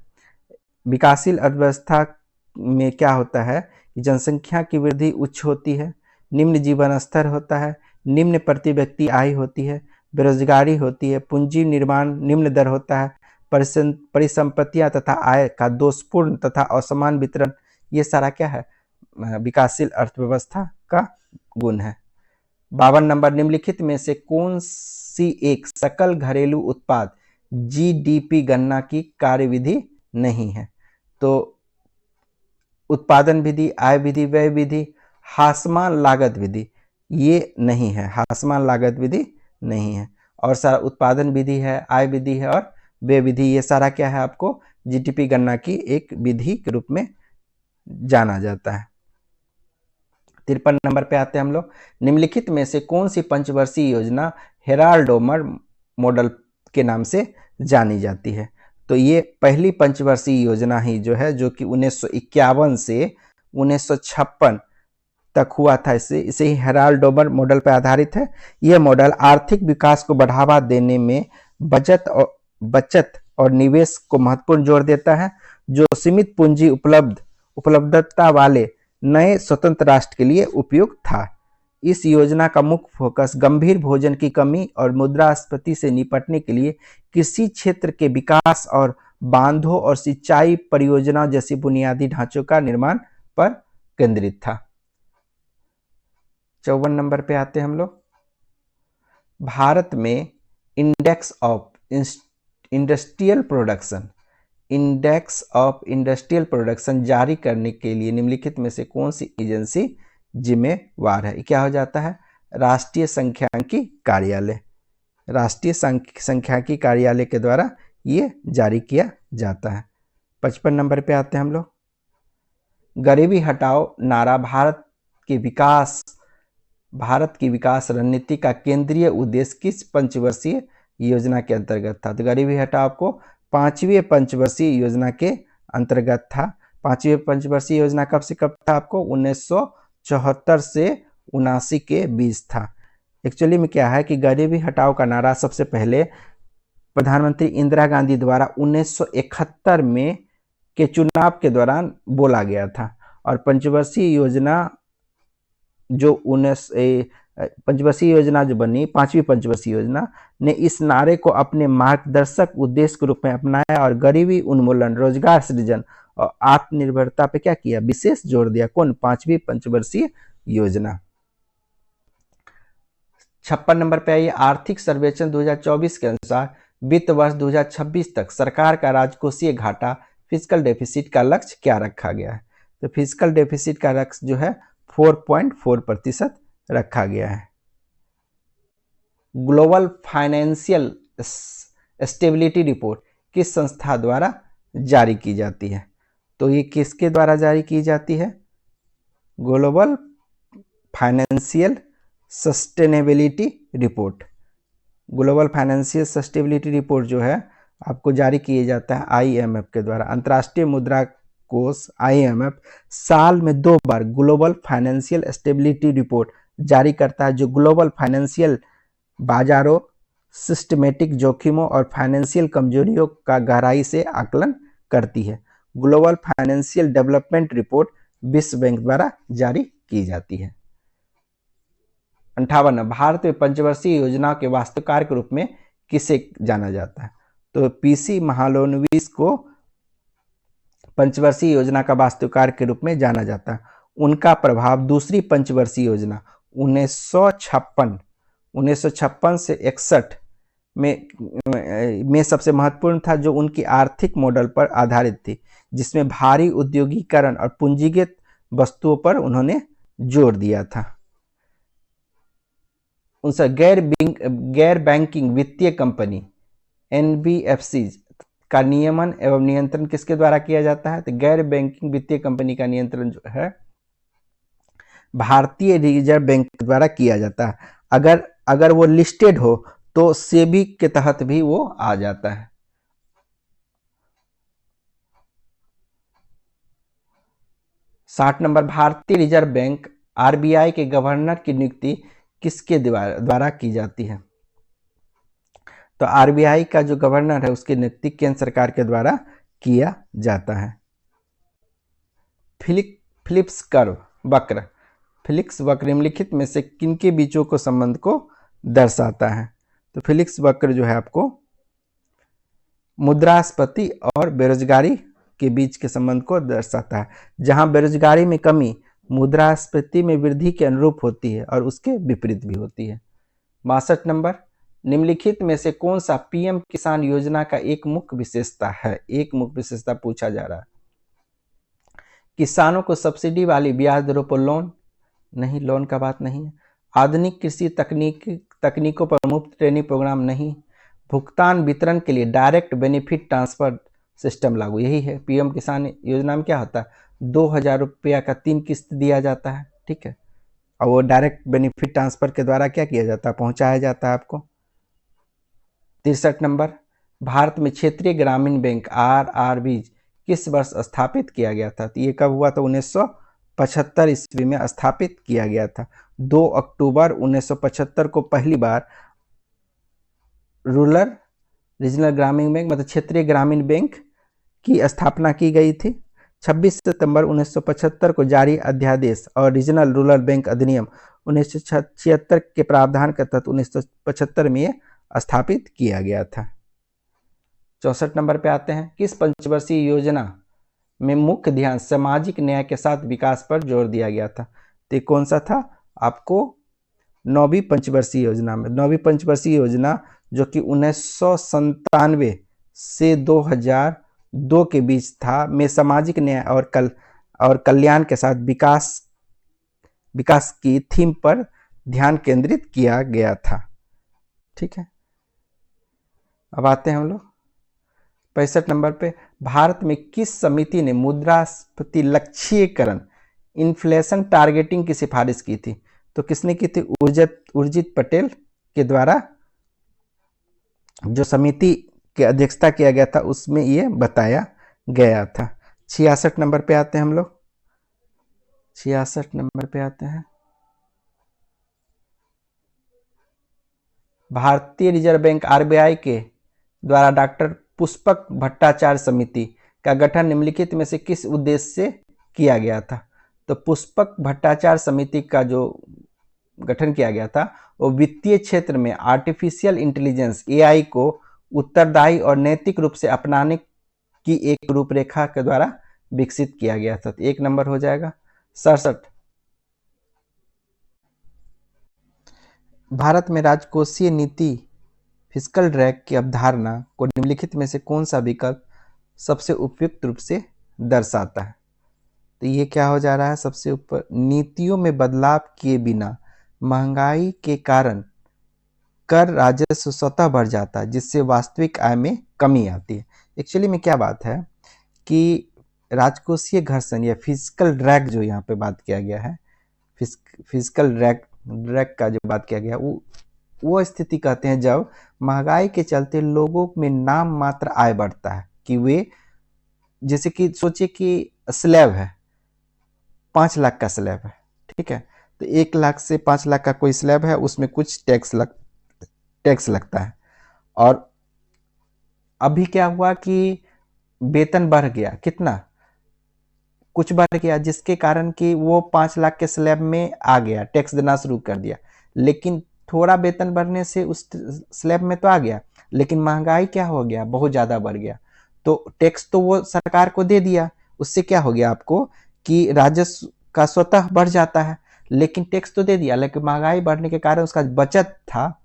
विकासशील अर्थव्यवस्था में क्या होता है कि जनसंख्या की वृद्धि उच्च होती है, निम्न जीवन स्तर होता है, निम्न प्रति व्यक्ति आय होती है, बेरोजगारी होती है, पूंजी निर्माण निम्न दर होता है, परिसंपत्तियां तथा आय का दोषपूर्ण तथा असमान वितरण, ये सारा क्या है? विकासशील अर्थव्यवस्था का गुण है। 52 नंबर, निम्नलिखित में से कौन सी एक सकल घरेलू उत्पाद जीडीपी गणना की कार्यविधि नहीं है? तो उत्पादन विधि, आय विधि, व्यय विधि, हासमान लागत विधि, ये नहीं है। हासमान लागत विधि नहीं है। और सारा उत्पादन विधि है, आय विधि है और व्यय विधि, ये सारा क्या है? आपको जीडीपी गणना की एक विधि के रूप में जाना जाता है। 53 नंबर पे आते हैं हम लोग। निम्नलिखित में से कौन सी पंचवर्षीय योजना हेराल्ड डोमर मॉडल के नाम से जानी जाती है? तो ये पहली पंचवर्षीय योजना ही जो है, जो कि 1951 से 1956 तक हुआ था, इसे ही हेराल्ड डोमर मॉडल पर आधारित है। यह मॉडल आर्थिक विकास को बढ़ावा देने में बचत और निवेश को महत्वपूर्ण जोर देता है, जो सीमित पूंजी उपलब्धता वाले नए स्वतंत्र राष्ट्र के लिए उपयुक्त था। इस योजना का मुख्य फोकस गंभीर भोजन की कमी और मुद्रास्फीति से निपटने के लिए कृषि क्षेत्र के विकास और बांधों और सिंचाई परियोजना जैसी बुनियादी ढांचों का निर्माण पर केंद्रित था। 54 नंबर पे आते हैं हम लोग। भारत में इंडेक्स ऑफ इंडस्ट्रियल प्रोडक्शन जारी करने के लिए निम्नलिखित में से कौन सी एजेंसी जिम्मेवार है? क्या हो जाता है? राष्ट्रीय सांख्यिकी कार्यालय। राष्ट्रीय सांख्यिकी कार्यालय के द्वारा ये जारी किया जाता है। 55 नंबर पे आते हैं हम लोग। गरीबी हटाओ नारा भारत की विकास रणनीति का केंद्रीय उद्देश्य किस पंचवर्षीय योजना के अंतर्गत था? तो गरीबी हटाओ आपको 5वीं पंचवर्षीय योजना के अंतर्गत था। 5वीं पंचवर्षीय योजना कब से कब था? आपको 1974 से 79 के बीच था। एक्चुअली में क्या है कि गरीबी हटाओ का नारा सबसे पहले प्रधानमंत्री इंदिरा गांधी द्वारा 1971 में के चुनाव के दौरान बोला गया था। और पंचवर्षीय योजना जो पंचवर्षीय योजना जो बनी, 5वीं पंचवर्षीय योजना ने इस नारे को अपने मार्गदर्शक उद्देश्य के रूप में अपनाया और गरीबी उन्मूलन, रोजगार सृजन और आत्मनिर्भरता पे क्या किया? विशेष जोर दिया। कौन? 5वीं पंचवर्षीय योजना। 56 नंबर पे आइए। आर्थिक सर्वेक्षण 2024 के अनुसार वित्त वर्ष 2026 तक सरकार का राजकोषीय घाटा, फिजिकल डेफिसिट का लक्ष्य क्या रखा गया है? तो फिजिकल डेफिसिट का लक्ष्य जो है 4.4% रखा गया है। ग्लोबल फाइनेंशियल स्टेबिलिटी रिपोर्ट किस संस्था द्वारा जारी की जाती है? तो ये किसके द्वारा जारी की जाती है? Global financial sustainability report. Global financial sustainability report जो है आपको जारी किया जाता है आईएमएफ के द्वारा। अंतर्राष्ट्रीय मुद्रा कोष आईएमएफ साल में 2 बार ग्लोबल फाइनेंशियल स्टेबिलिटी रिपोर्ट जारी करता है, जो ग्लोबल फाइनेंशियल बाजारों, सिस्टमेटिक जोखिमों और फाइनेंशियल कमजोरियों का गहराई से आकलन करती है। ग्लोबल फाइनेंशियल डेवलपमेंट रिपोर्ट विश्व बैंक द्वारा जारी की जाती है। 58 भारत में पंचवर्षीय योजना के वास्तुकार के रूप में किसे जाना जाता है? तो पीसी महालनोबिस को पंचवर्षीय योजना का वास्तुकार के रूप में जाना जाता है। उनका प्रभाव दूसरी पंचवर्षीय योजना 1956 से 61 में सबसे महत्वपूर्ण था, जो उनकी आर्थिक मॉडल पर आधारित थी, जिसमें भारी उद्योगीकरण और पूंजीगत वस्तुओं पर उन्होंने जोर दिया था। उनसे गैर बैंकिंग वित्तीय कंपनी एनबीएफसी का नियमन एवं नियंत्रण किसके द्वारा किया जाता है? तो गैर बैंकिंग वित्तीय कंपनी का नियंत्रण जो है भारतीय रिजर्व बैंक द्वारा किया जाता है। अगर वो लिस्टेड हो तो सेबी के तहत भी वो आ जाता है। साठ नंबर भारतीय रिजर्व बैंक आरबीआई के गवर्नर की नियुक्ति किसके द्वारा की जाती है? तो आरबीआई का जो गवर्नर है उसकी नियुक्ति केंद्र सरकार के द्वारा किया जाता है। फिलिप्स कर्व वक्र, फिलिप्स वक्र निम्नलिखित में से किनके बीचों को संबंध को दर्शाता है? तो फिलिप्स वक्र जो है आपको मुद्रास्फीति और बेरोजगारी के बीच के संबंध को दर्शाता है, जहां बेरोजगारी में कमी मुद्रास्फीति में वृद्धि के अनुरूप होती है और उसके विपरीत भी होती है। 62 नंबर निम्नलिखित में से कौन सा पीएम किसान योजना का एक मुख्य विशेषता है? एक मुख्य विशेषता पूछा जा रहा है। किसानों को सब्सिडी वाली ब्याज दरों पर लोन नहीं, लोन का बात नहीं है। आधुनिक कृषि तकनीकों पर मुफ्त ट्रेनिंग प्रोग्राम नहीं। भुगतान वितरण के लिए डायरेक्ट बेनिफिट ट्रांसफर सिस्टम लागू, यही है। पीएम किसान योजना में क्या होता है? 2000 रुपया का 3 किस्त दिया जाता है, ठीक है, और वो डायरेक्ट बेनिफिट ट्रांसफर के द्वारा क्या किया जाता है? पहुंचाया जाता है आपको। 63 नंबर भारत में क्षेत्रीय ग्रामीण बैंक आरआरबी किस वर्ष स्थापित किया गया था? तो ये कब हुआ था? 1975 ईस्वी में स्थापित किया गया था। 2 अक्टूबर 1975 को पहली बार रूरल रीजनल ग्रामीण बैंक मतलब क्षेत्रीय ग्रामीण बैंक की स्थापना की गई थी। 26 सितंबर 1975 को जारी अध्यादेश और रीजनल रूरल बैंक अधिनियम 1976 के प्रावधान के तहत 1975 में स्थापित किया गया था। 64 नंबर पे आते हैं। किस पंचवर्षीय योजना में मुख्य ध्यान सामाजिक न्याय के साथ विकास पर जोर दिया गया था? तो कौन सा था? आपको 9वीं पंचवर्षीय योजना में। 9वीं पंचवर्षीय योजना जो कि 1997 से 2002 के बीच था, में सामाजिक न्याय और कल्याण के साथ विकास की थीम पर ध्यान केंद्रित किया गया था, ठीक है। अब आते हैं हम लोग 65 नंबर पे। भारत में किस समिति ने मुद्रास्फीति लक्ष्यीकरण इन्फ्लेशन टारगेटिंग की सिफारिश की थी? तो किसने की थी? उर्जित पटेल के द्वारा जो समिति की अध्यक्षता किया गया था उसमें ये बताया गया था। 66 नंबर पे आते हैं हम लोग। 66 नंबर पे आते हैं। भारतीय रिजर्व बैंक आरबीआई के द्वारा डॉक्टर पुष्पक भट्टाचार्य समिति का गठन निम्नलिखित में से किस उद्देश्य से किया गया था? तो पुष्पक भट्टाचार्य समिति का जो गठन किया गया था वो वित्तीय क्षेत्र में आर्टिफिशियल इंटेलिजेंस एआई को उत्तरदायी और नैतिक रूप से अपनाने की एक रूपरेखा के द्वारा विकसित किया गया था। 1 नंबर हो जाएगा। 67 भारत में राजकोषीय नीति फिस्कल ड्रैग की अवधारणा को निम्नलिखित में से कौन सा विकल्प सबसे उपयुक्त रूप से दर्शाता है? तो ये क्या हो जा रहा है? सबसे ऊपर, नीतियों में बदलाव किए बिना महंगाई के कारण कर राजस्व स्वतः बढ़ जाता है, जिससे वास्तविक आय में कमी आती है। एक्चुअली में क्या बात है कि राजकोषीय घर्षण या फिजिकल ड्रैग जो यहाँ पे बात किया गया है, फिजिकल ड्रैग का जो बात किया गया, वो स्थिति कहते हैं जब महंगाई के चलते लोगों में नाम मात्र आय बढ़ता है, कि वे जैसे कि सोचिए कि स्लैब है, 5 लाख का स्लैब है, ठीक है, तो 1 लाख से 5 लाख का कोई स्लैब है, उसमें कुछ टैक्स लगता है। और अभी क्या हुआ कि वेतन बढ़ गया, कितना कुछ बढ़ गया, जिसके कारण कि वो 5 लाख के स्लैब में आ गया, टैक्स देना शुरू कर दिया। लेकिन थोड़ा वेतन बढ़ने से उस स्लैब में तो आ गया, लेकिन महंगाई क्या हो गया, बहुत ज्यादा बढ़ गया। तो टैक्स तो वो सरकार को दे दिया, उससे क्या हो गया आपको कि राजस्व का स्वतः बढ़ जाता है, लेकिन टैक्स तो दे दिया, लेकिन महंगाई बढ़ने के कारण उसका बचत था,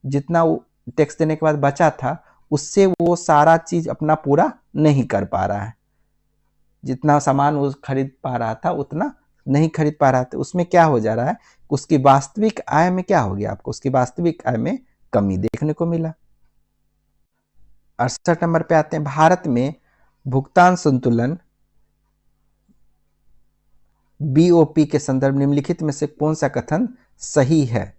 जितना टैक्स देने के बाद बचा था, उससे वो सारा चीज अपना पूरा नहीं कर पा रहा है। जितना सामान वो खरीद पा रहा था उतना नहीं खरीद पा रहा था। उसमें क्या हो जा रहा है, उसकी वास्तविक आय में क्या हो गया, आपको उसकी वास्तविक आय में कमी देखने को मिला। 68 नंबर पे आते हैं, भारत में भुगतान संतुलन बीओपी के संदर्भ निम्नलिखित में से कौन सा कथन सही है।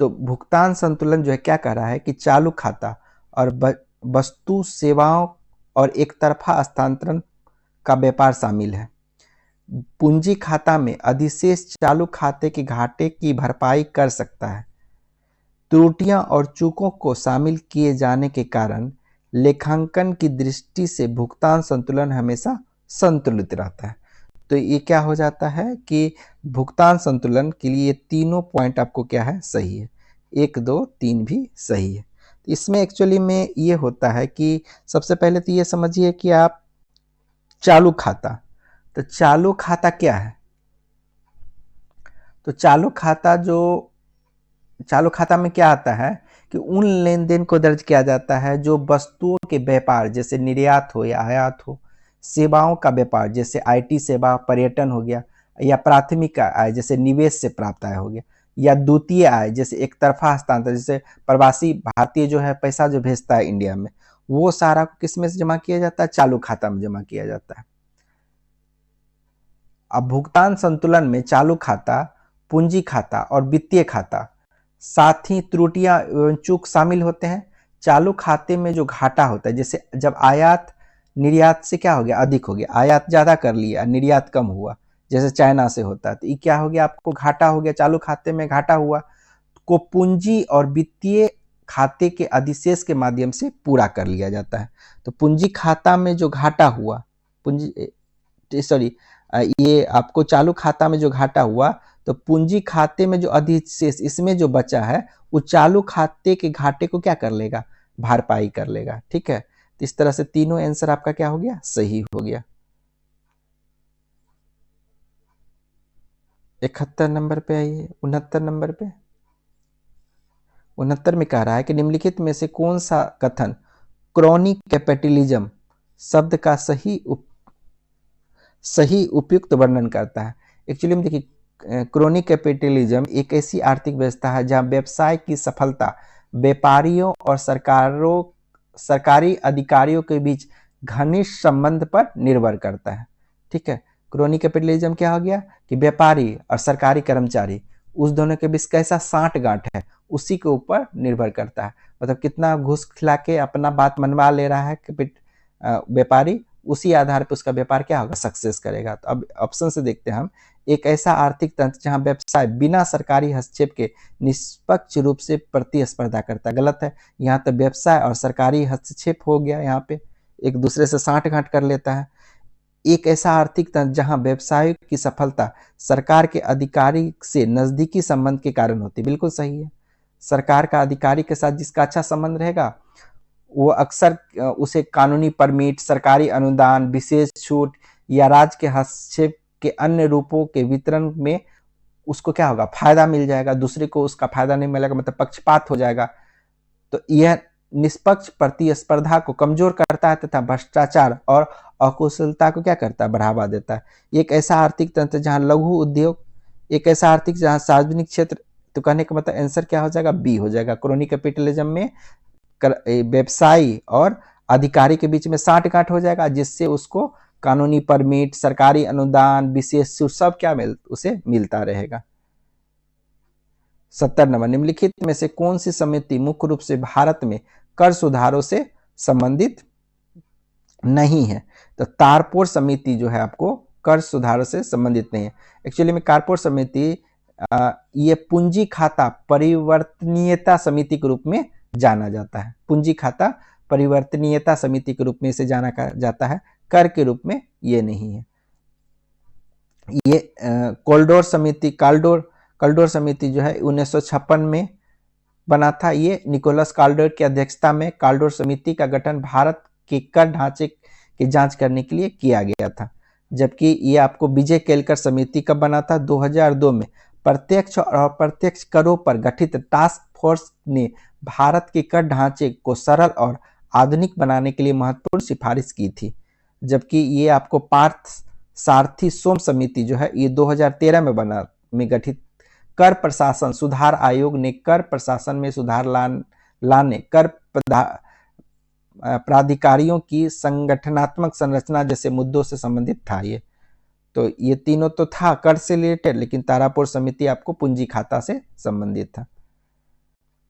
तो भुगतान संतुलन जो है क्या कह रहा है कि चालू खाता और वस्तु सेवाओं और एक तरफा हस्तांतरण का व्यापार शामिल है। पूंजी खाता में अधिशेष चालू खाते के घाटे की भरपाई कर सकता है। त्रुटियां और चूकों को शामिल किए जाने के कारण लेखांकन की दृष्टि से भुगतान संतुलन हमेशा संतुलित रहता है। तो ये क्या हो जाता है कि भुगतान संतुलन के लिए तीनों पॉइंट आपको क्या है, सही है, 1 2 3 भी सही है। इसमें एक्चुअली में ये होता है कि सबसे पहले तो ये समझिए कि आप चालू खाता, तो चालू खाता क्या है, तो चालू खाता में क्या आता है कि उन लेन देन को दर्ज किया जाता है जो वस्तुओं के व्यापार जैसे निर्यात हो या आयात हो, सेवाओं का व्यापार जैसे आईटी सेवा, पर्यटन हो गया, या प्राथमिक आय जैसे निवेश से प्राप्त आय हो गया, या द्वितीय आय जैसे एक तरफा हस्तांतरण, जैसे प्रवासी भारतीय जो है पैसा जो भेजता है इंडिया में, वो सारा किस में से जमा किया जाता है, चालू खाता में जमा किया जाता है। अब भुगतान संतुलन में चालू खाता, पूंजी खाता और वित्तीय खाता, साथ ही त्रुटियां एवं चूक शामिल होते हैं। चालू खाते में जो घाटा होता है, जैसे जब आयात निर्यात से क्या हो गया, अधिक हो गया, आयात ज्यादा कर लिया, निर्यात कम हुआ, जैसे चाइना से होता है, तो ये क्या हो गया, आपको घाटा हो गया, चालू खाते में घाटा हुआ, को पूंजी और वित्तीय खाते के अधिशेष के माध्यम से पूरा कर लिया जाता है। तो पूंजी खाता में जो घाटा हुआ, ये आपको चालू खाता में जो घाटा हुआ, तो पूंजी खाते में जो अधिशेष इसमें जो बचा है, वो चालू खाते के घाटे को क्या कर लेगा, भरपाई कर लेगा। ठीक है, तो इस तरह से तीनों आंसर आपका क्या हो गया, सही हो गया। 71 नंबर पे आइए, 69 नंबर पे। 69 में कह रहा है कि निम्नलिखित में से कौन सा कथन क्रॉनिक कैपिटलिज्म शब्द का सही उपयुक्त वर्णन करता है। एक्चुअली में देखिए, क्रोनिक कैपिटलिज्म एक ऐसी आर्थिक व्यवस्था है जहां व्यवसाय की सफलता व्यापारियों और सरकारी अधिकारियों के बीच घनिष्ठ संबंध पर निर्भर करता है। ठीक है, क्रोनिक कैपिटलिज्म क्या हो गया कि व्यापारी और सरकारी कर्मचारी उस दोनों के बीच कैसा साठगांठ है, उसी के ऊपर निर्भर करता है। मतलब कितना घूस खिला के अपना बात मनवा ले रहा है व्यापारी, उसी आधार पर उसका व्यापार क्या होगा, सक्सेस करेगा। तो अब ऑप्शन से देखते हैं हम, एक ऐसा आर्थिक तंत्र जहां व्यवसाय बिना सरकारी हस्तक्षेप के निष्पक्ष रूप से प्रतिस्पर्धा करता है। गलत है, यहाँ तो व्यवसाय और सरकारी हस्तक्षेप हो गया, यहाँ पे एक दूसरे से साठगांठ कर लेता है। एक ऐसा आर्थिक तंत्र जहां व्यवसाय की सफलता सरकार के अधिकारी से नजदीकी संबंध के कारण होती है। बिल्कुल सही है, सरकार का अधिकारी के साथ जिसका अच्छा संबंध रहेगा, वो अक्सर उसे कानूनी परमिट, सरकारी अनुदान, विशेष छूट या राज्य के हस्तक्षेप के अन्य रूपों के वितरण में उसको क्या होगा, फायदा मिल जाएगा, दूसरे को उसका फायदा नहीं मिलेगा, मतलब पक्षपात हो जाएगा। तो यह निष्पक्ष प्रतिस्पर्धा को कमजोर करता है तथा भ्रष्टाचार और अकुशलता को क्या करता है, बढ़ावा देता है। एक ऐसा आर्थिक तंत्र जहां लघु उद्योग, एक ऐसा आर्थिक जहां सार्वजनिक क्षेत्र, तो कहने का मतलब आंसर क्या हो जाएगा, बी हो जाएगा। क्रोनिक कैपिटलिज्म में व्यवसायी और अधिकारी के बीच में साठ-गांठ हो जाएगा, जिससे उसको कानूनी परमिट, सरकारी अनुदान, विशेष छूट सब क्या उसे मिलता रहेगा। 70 नंबर, निम्नलिखित में से कौन सी समिति मुख्य रूप से भारत में कर सुधारों से संबंधित नहीं है? तो तारपोर समिति जो है आपको कर सुधारों से संबंधित नहीं है। एक्चुअली में कारपोर समिति ये पूंजी खाता परिवर्तनीयता समिति के रूप में जाना जाता है। पूंजी खाता परिवर्तनीयता समिति के रूप में इसे जाना जाता है, कर के रूप में ये नहीं है। ये काल्डोर समिति जो है 1956 में बना था। ये निकोलस काल्डोर की अध्यक्षता में काल्डोर समिति का गठन भारत के कर ढांचे की जांच करने के लिए किया गया था। जबकि ये आपको विजय केलकर समिति कब बना था? 2002 में। प्रत्यक्ष और अप्रत्यक्ष करों पर गठित टास्क फोर्स ने भारत के कर ढांचे को सरल और आधुनिक बनाने के लिए महत्वपूर्ण सिफारिश की थी। जबकि ये आपको पार्थ सारथी सोम समिति जो है ये 2013 में गठित कर प्रशासन सुधार आयोग ने कर प्रशासन में सुधार लाने कर प्राधिकारियों की संगठनात्मक संरचना जैसे मुद्दों से संबंधित था। ये तीनों तो था कर से रिलेटेड, लेकिन तारापुर समिति आपको पूंजी खाता से संबंधित था।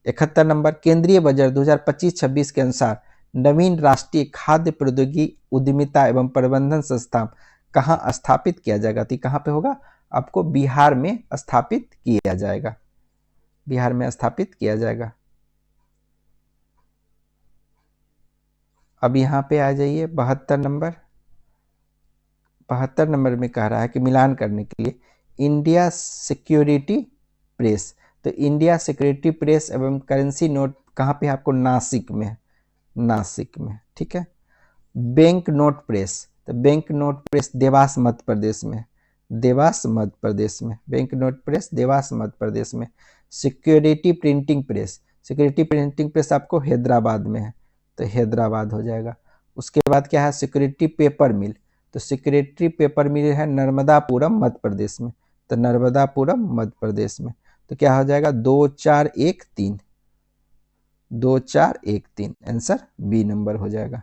71 नंबर, केंद्रीय बजट 2025-26 के अनुसार नवीन राष्ट्रीय खाद्य प्रौद्योगिकी उद्यमिता एवं प्रबंधन संस्थान कहाँ स्थापित किया जाएगा? तो कहाँ पे होगा? आपको बिहार में स्थापित किया जाएगा। बिहार में स्थापित किया जाएगा। अब यहाँ पे आ जाइए 72 नंबर। 72 नंबर में कह रहा है कि मिलान करने के लिए इंडिया सिक्योरिटी प्रेस। तो इंडिया सिक्योरिटी प्रेस एवं करेंसी नोट कहाँ पे? आपको नासिक में, नासिक में, ठीक है। बैंक नोट प्रेस, तो bank note press Dewas Madhya Pradesh में, देवास मध्य प्रदेश में, bank note press Dewas Madhya Pradesh में। Security printing press, security printing press आपको हैदराबाद में है, तो हैदराबाद हो जाएगा। उसके बाद क्या है? सिक्योरिटी पेपर मिल, तो सिक्योरिटी पेपर मिल है नर्मदापुरम मध्य प्रदेश में, तो नर्मदापुरम मध्य प्रदेश में। तो क्या हो जाएगा? 2413, 2413 आंसर बी नंबर हो जाएगा।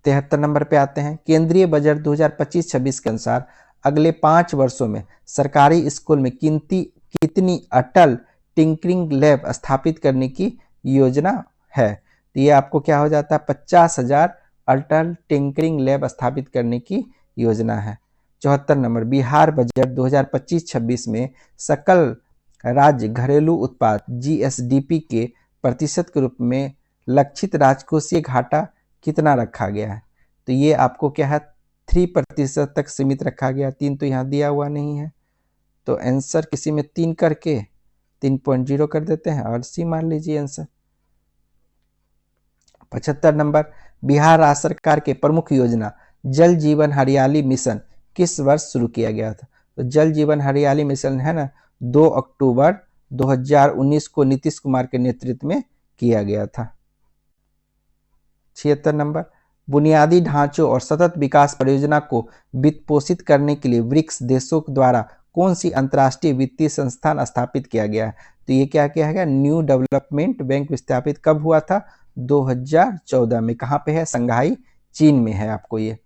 73 नंबर पे आते हैं। केंद्रीय बजट 2025-26 के अनुसार अगले 5 वर्षों में सरकारी स्कूल में कितनी अटल टिंकरिंग लैब स्थापित करने की योजना है? तो ये आपको क्या हो जाता है? 50,000 अटल टिंकरिंग लैब स्थापित करने की योजना है। 74 नंबर, बिहार बजट 2025-26 में सकल राज्य घरेलू उत्पाद जीएसडीपी के प्रतिशत के रूप में लक्षित राजकोषीय घाटा कितना रखा गया है? तो ये आपको क्या है? 3% तक सीमित रखा गया। 3 तो यहाँ दिया हुआ नहीं है, तो आंसर किसी में 3 करके 3.0 कर देते हैं और सी मान लीजिए आंसर। 75 नंबर, बिहार राज्य सरकार के प्रमुख योजना जल जीवन हरियाली मिशन किस वर्ष शुरू किया गया था? तो जल जीवन हरियाली मिशन है ना, 2 अक्टूबर 2019 को नीतीश कुमार के नेतृत्व में किया गया था। 76 नंबर, बुनियादी ढांचों और सतत विकास परियोजना को वित्त पोषित करने के लिए ब्रिक्स देशों द्वारा कौन सी अंतर्राष्ट्रीय वित्तीय संस्थान स्थापित किया गया है? तो ये क्या किया गया? न्यू डेवलपमेंट बैंक स्थापित कब हुआ था? 2014 में। कहाँ पे है? संघाई चीन में है आपको ये।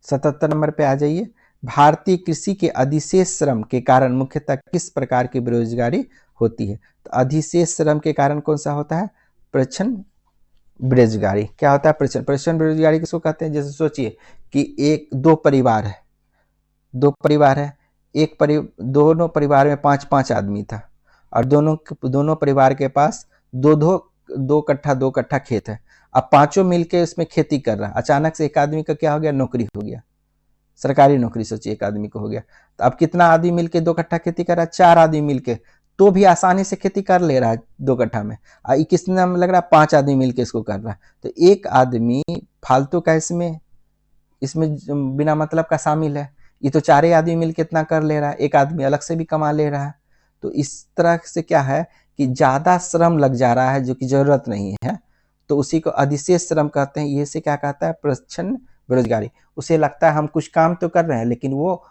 77 नंबर पे आ जाइए। भारतीय कृषि के अधिशेष श्रम के कारण मुख्यतः किस प्रकार की बेरोजगारी होती है? तो अधिशेष श्रम के कारण कौन सा होता है? प्रच्छन्न बेरोजगारी। क्या होता है प्रच्छन्न बेरोजगारी? किसको कहते हैं? जैसे सोचिए कि दो परिवार है, दोनों परिवार में 5-5 आदमी था और दोनों परिवार के पास दो कट्ठा खेत है। अब पांचों मिलके इसमें खेती कर रहा है। अचानक से एक आदमी का क्या हो गया? नौकरी हो गया, सरकारी नौकरी सोचिए एक आदमी को हो गया। तो अब कितना आदमी मिलके 2 कट्ठा खेती कर रहा है? 4 आदमी मिलके, तो भी आसानी से खेती कर ले रहा है 2 कट्ठा में। किसने लग रहा है? 5 आदमी मिलके इसको कर रहा है। तो एक आदमी फालतू का इसमें बिना मतलब का शामिल है। ये तो 4 आदमी मिलके इतना कर ले रहा है, एक आदमी अलग से भी कमा ले रहा है। तो इस तरह से क्या है कि ज्यादा श्रम लग जा रहा है जो कि जरूरत नहीं है, तो उसी को अधिशेष श्रम कहते हैं। ये से क्या कहता है? प्रच्छन्न बेरोजगारी। उसे लगता है हम कुछ काम तो कर रहे हैं लेकिन वो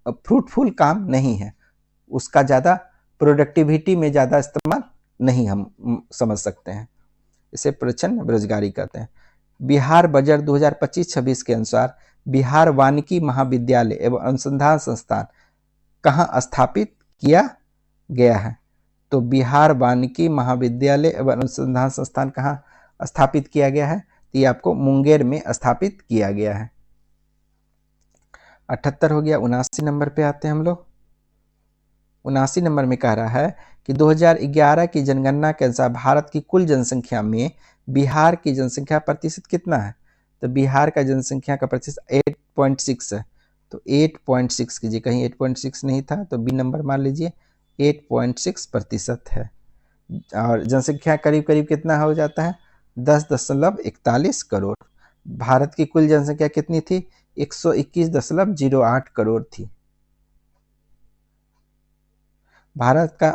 फ्रूटफुल काम नहीं है, उसका ज्यादा प्रोडक्टिविटी में ज्यादा इस्तेमाल नहीं हम समझ सकते हैं। इसे प्रचंड बेरोजगारी कहते हैं। बिहार बजट 2025-26 के अनुसार बिहार वानिकी महाविद्यालय एवं अनुसंधान संस्थान कहाँ स्थापित किया गया है? तो बिहार वानिकी महाविद्यालय एवं अनुसंधान संस्थान कहाँ स्थापित किया गया है? तो ये आपको मुंगेर में स्थापित किया गया है। 78 हो गया। 79 नंबर पे आते हैं हम लोग। 79 नंबर में कह रहा है कि 2011 की जनगणना के अनुसार भारत की कुल जनसंख्या में बिहार की जनसंख्या प्रतिशत कितना है? तो बिहार का जनसंख्या का प्रतिशत 8.6 है। तो 8.6 कीजिए, कहीं 8.6 नहीं था तो बी नंबर मान लीजिए, 8.6% है। और जनसंख्या करीब करीब कितना हो जाता है? 10.41 करोड़। भारत की कुल जनसंख्या कितनी थी? 121.08 करोड़ थी। भारत का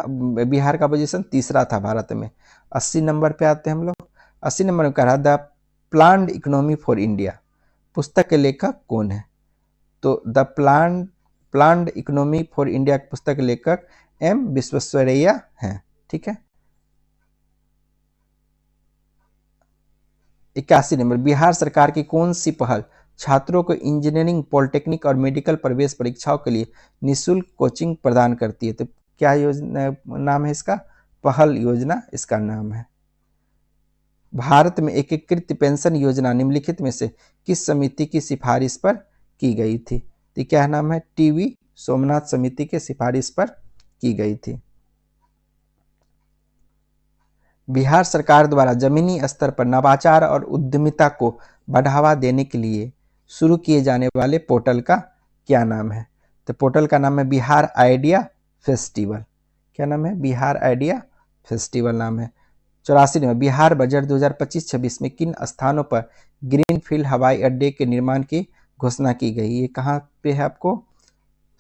बिहार का पोजीशन तीसरा था भारत में। 80 नंबर पे आते हैं हम लोग। 80 नंबर में कह रहा the planned economy for India पुस्तक के लेखक कौन है? तो the planned economy for India पुस्तक के लेखक एम विश्वेश्वरैया हैं। ठीक है। 81 नंबर, बिहार सरकार की कौन सी पहल छात्रों को इंजीनियरिंग, पॉलिटेक्निक और मेडिकल प्रवेश परीक्षाओं के लिए निःशुल्क कोचिंग प्रदान करती है? तो क्या योजना नाम है इसका? पहल योजना इसका नाम है। भारत में एकीकृत पेंशन योजना निम्नलिखित में से किस समिति की सिफारिश पर की गई थी? तो क्या नाम है? टीवी सोमनाथ समिति के सिफारिश पर की गई थी। बिहार सरकार द्वारा जमीनी स्तर पर नवाचार और उद्यमिता को बढ़ावा देने के लिए शुरू किए जाने वाले पोर्टल का क्या नाम है? तो पोर्टल का नाम है बिहार आइडिया फेस्टिवल। क्या नाम है? बिहार आइडिया फेस्टिवल नाम है। 84 में बिहार बजट 2025-26 में किन स्थानों पर ग्रीनफील्ड हवाई अड्डे के निर्माण की घोषणा की गई? ये कहाँ पे है आपको?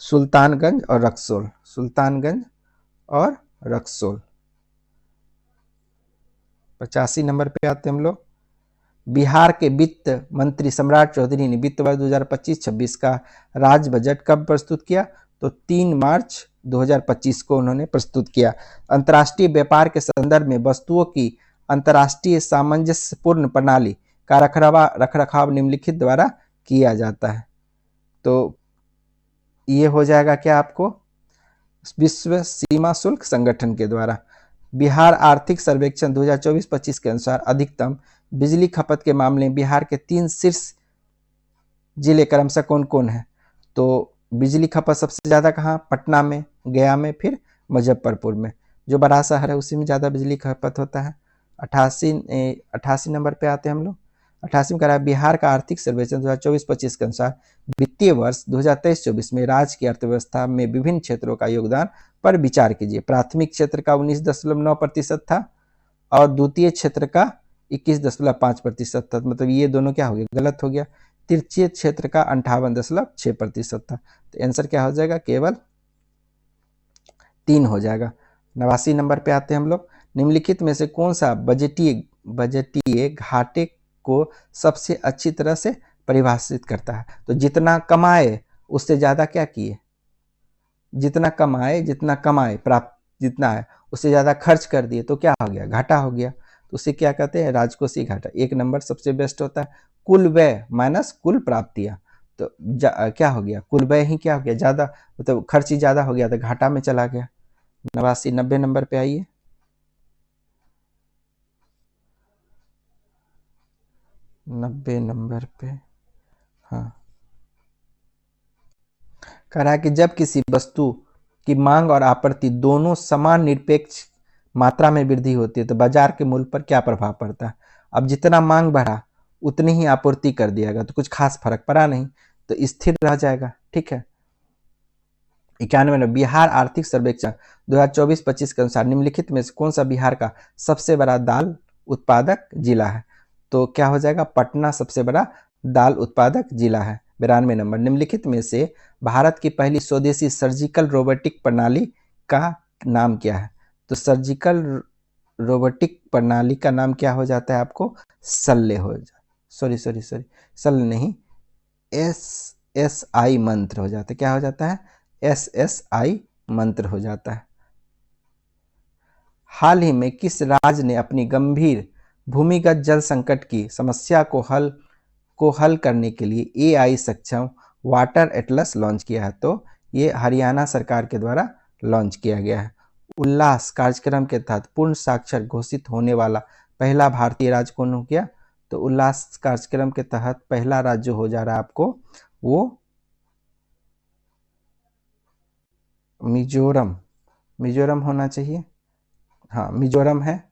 सुल्तानगंज और रक्सौल। सुल्तानगंज और रक्सौल। 85 नंबर पे आते हैं हम लोग। बिहार के वित्त मंत्री सम्राट चौधरी ने वित्त वर्ष 2025-26 का राज्य बजट कब प्रस्तुत किया? तो 3 मार्च 2025 को उन्होंने प्रस्तुत किया। अंतर्राष्ट्रीय व्यापार के संदर्भ में वस्तुओं की अंतर्राष्ट्रीय सामंजस्यपूर्ण प्रणाली का रखरखाव निम्नलिखित द्वारा किया जाता है। तो ये हो जाएगा क्या आपको? विश्व सीमा शुल्क संगठन के द्वारा। बिहार आर्थिक सर्वेक्षण 2024-25 के अनुसार अधिकतम बिजली खपत के मामले में बिहार के 3 शीर्ष जिले क्रमशः कौन कौन है? तो बिजली खपत सबसे ज्यादा कहाँ? पटना में, गया में, फिर मुजफ्फरपुर में। जो बड़ा शहर है उसी में ज्यादा बिजली खपत होता है। 88 नंबर पे आते हैं हम लोग। 88 में कह रहा है बिहार का आर्थिक सर्वेक्षण 2024-25 के अनुसार वित्तीय वर्ष 2023-24 में राज्य की अर्थव्यवस्था में विभिन्न क्षेत्रों का योगदान पर विचार कीजिए। प्राथमिक क्षेत्र का 19.9% था और द्वितीय क्षेत्र का 21.5% था। मतलब ये दोनों क्या हो गया? गलत हो गया। तृतीय क्षेत्र का 58.6% था। तो आंसर क्या हो जाएगा? केवल 3 हो जाएगा। 89 नंबर पे आते हैं हम लोग। निम्नलिखित में से कौन सा बजटीय घाटे को सबसे अच्छी तरह से परिभाषित करता है? तो जितना कमाए उससे ज्यादा क्या किए? जितना कमाए प्राप्त जितना है उससे ज्यादा खर्च कर दिए तो क्या हो गया? घाटा हो गया। तो उसे क्या कहते हैं? राजकोषीय घाटा। 1 नंबर सबसे बेस्ट होता है। कुल व्यय माइनस कुल प्राप्तियां। तो क्या हो गया? कुल व्यय ही क्या हो गया? ज्यादा, मतलब खर्च ही ज्यादा हो गया तो घाटा में चला गया। 90 नंबर पे आइए। 90 नंबर पे, हाँ, कह रहा है कि जब किसी वस्तु की मांग और आपूर्ति दोनों समान निरपेक्ष मात्रा में वृद्धि होती है तो बाजार के मूल्य पर क्या प्रभाव पड़ता है? अब जितना मांग बढ़ा उतनी ही आपूर्ति कर दिया गया तो कुछ खास फर्क पड़ा नहीं, तो स्थिर रह जाएगा। ठीक है। 91 में बिहार आर्थिक सर्वेक्षण 2024-25 के अनुसार निम्नलिखित में से कौन सा बिहार का सबसे बड़ा दाल उत्पादक जिला है? तो क्या हो जाएगा? पटना सबसे बड़ा दाल उत्पादक जिला है। 92 नंबर, निम्नलिखित में से भारत की पहली स्वदेशी सर्जिकल रोबोटिक प्रणाली का नाम क्या है? तो सर्जिकल रोबोटिक प्रणाली का नाम क्या हो जाता है आपको? सल्ले हो जाता, सॉरी सल्ले नहीं, SSI मंत्र हो जाता है। क्या हो जाता है? SSI मंत्र हो जाता है। हाल ही में किस राज्य ने अपनी गंभीर भूमिगत जल संकट की समस्या को हल करने के लिए एआई सक्षम वाटर एटलस लॉन्च किया है? तो ये हरियाणा सरकार के द्वारा लॉन्च किया गया है। उल्लास कार्यक्रम के तहत पूर्ण साक्षर घोषित होने वाला पहला भारतीय राज्य कौन हो गया? तो उल्लास कार्यक्रम के तहत पहला राज्य हो जा रहा है आपको वो मिजोरम होना चाहिए। हाँ, मिजोरम है।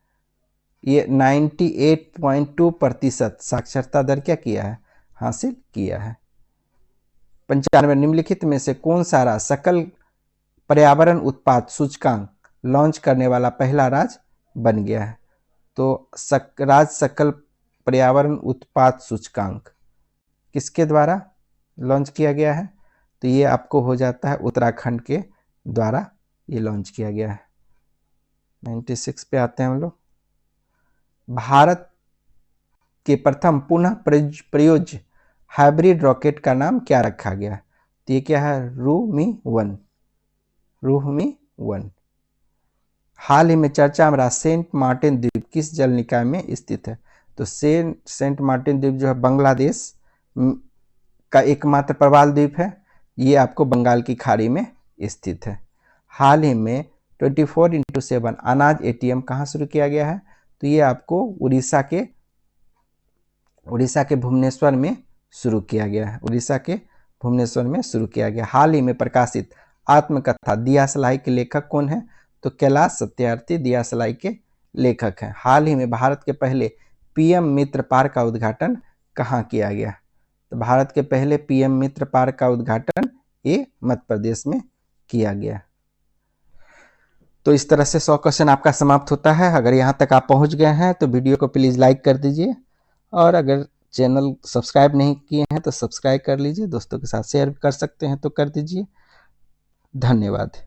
ये 98.2% साक्षरता दर क्या किया है? हासिल किया है। 95 निम्नलिखित में से कौन सा राज्य सकल पर्यावरण उत्पाद सूचकांक लॉन्च करने वाला पहला राज्य बन गया है? तो राज्य सकल पर्यावरण उत्पाद सूचकांक किसके द्वारा लॉन्च किया गया है? तो ये आपको हो जाता है उत्तराखंड के द्वारा ये लॉन्च किया गया है। 96 पे आते हैं हम लोग। भारत के प्रथम पुनः प्रयोज्य हाइब्रिड रॉकेट का नाम क्या रखा गया? तो ये क्या है? रूहमी 1। हाल ही में चर्चा में रहा सेंट मार्टिन द्वीप किस जल निकाय में स्थित है? तो सेंट मार्टिन द्वीप जो है बांग्लादेश का एकमात्र प्रवाल द्वीप है। ये आपको बंगाल की खाड़ी में स्थित है। हाल ही में 24x7 अनाज एटीएम कहाँ शुरू किया गया है? तो ये आपको उड़ीसा के भुवनेश्वर में शुरू किया गया है। उड़ीसा के भुवनेश्वर में शुरू किया गया। हाल ही में प्रकाशित आत्मकथा दिया सलाई के लेखक कौन है? तो कैलाश सत्यार्थी दिया सलाई के लेखक हैं। हाल ही में भारत के पहले पीएम मित्र पार्क का उद्घाटन कहाँ किया गया? तो भारत के पहले पीएम मित्र पार्क का उद्घाटन ये मध्य प्रदेश में किया गया। तो इस तरह से 100 क्वेश्चन आपका समाप्त होता है। अगर यहाँ तक आप पहुँच गए हैं तो वीडियो को प्लीज़ लाइक कर दीजिए, और अगर चैनल सब्सक्राइब नहीं किए हैं तो सब्सक्राइब कर लीजिए। दोस्तों के साथ शेयर कर सकते हैं तो कर दीजिए। धन्यवाद।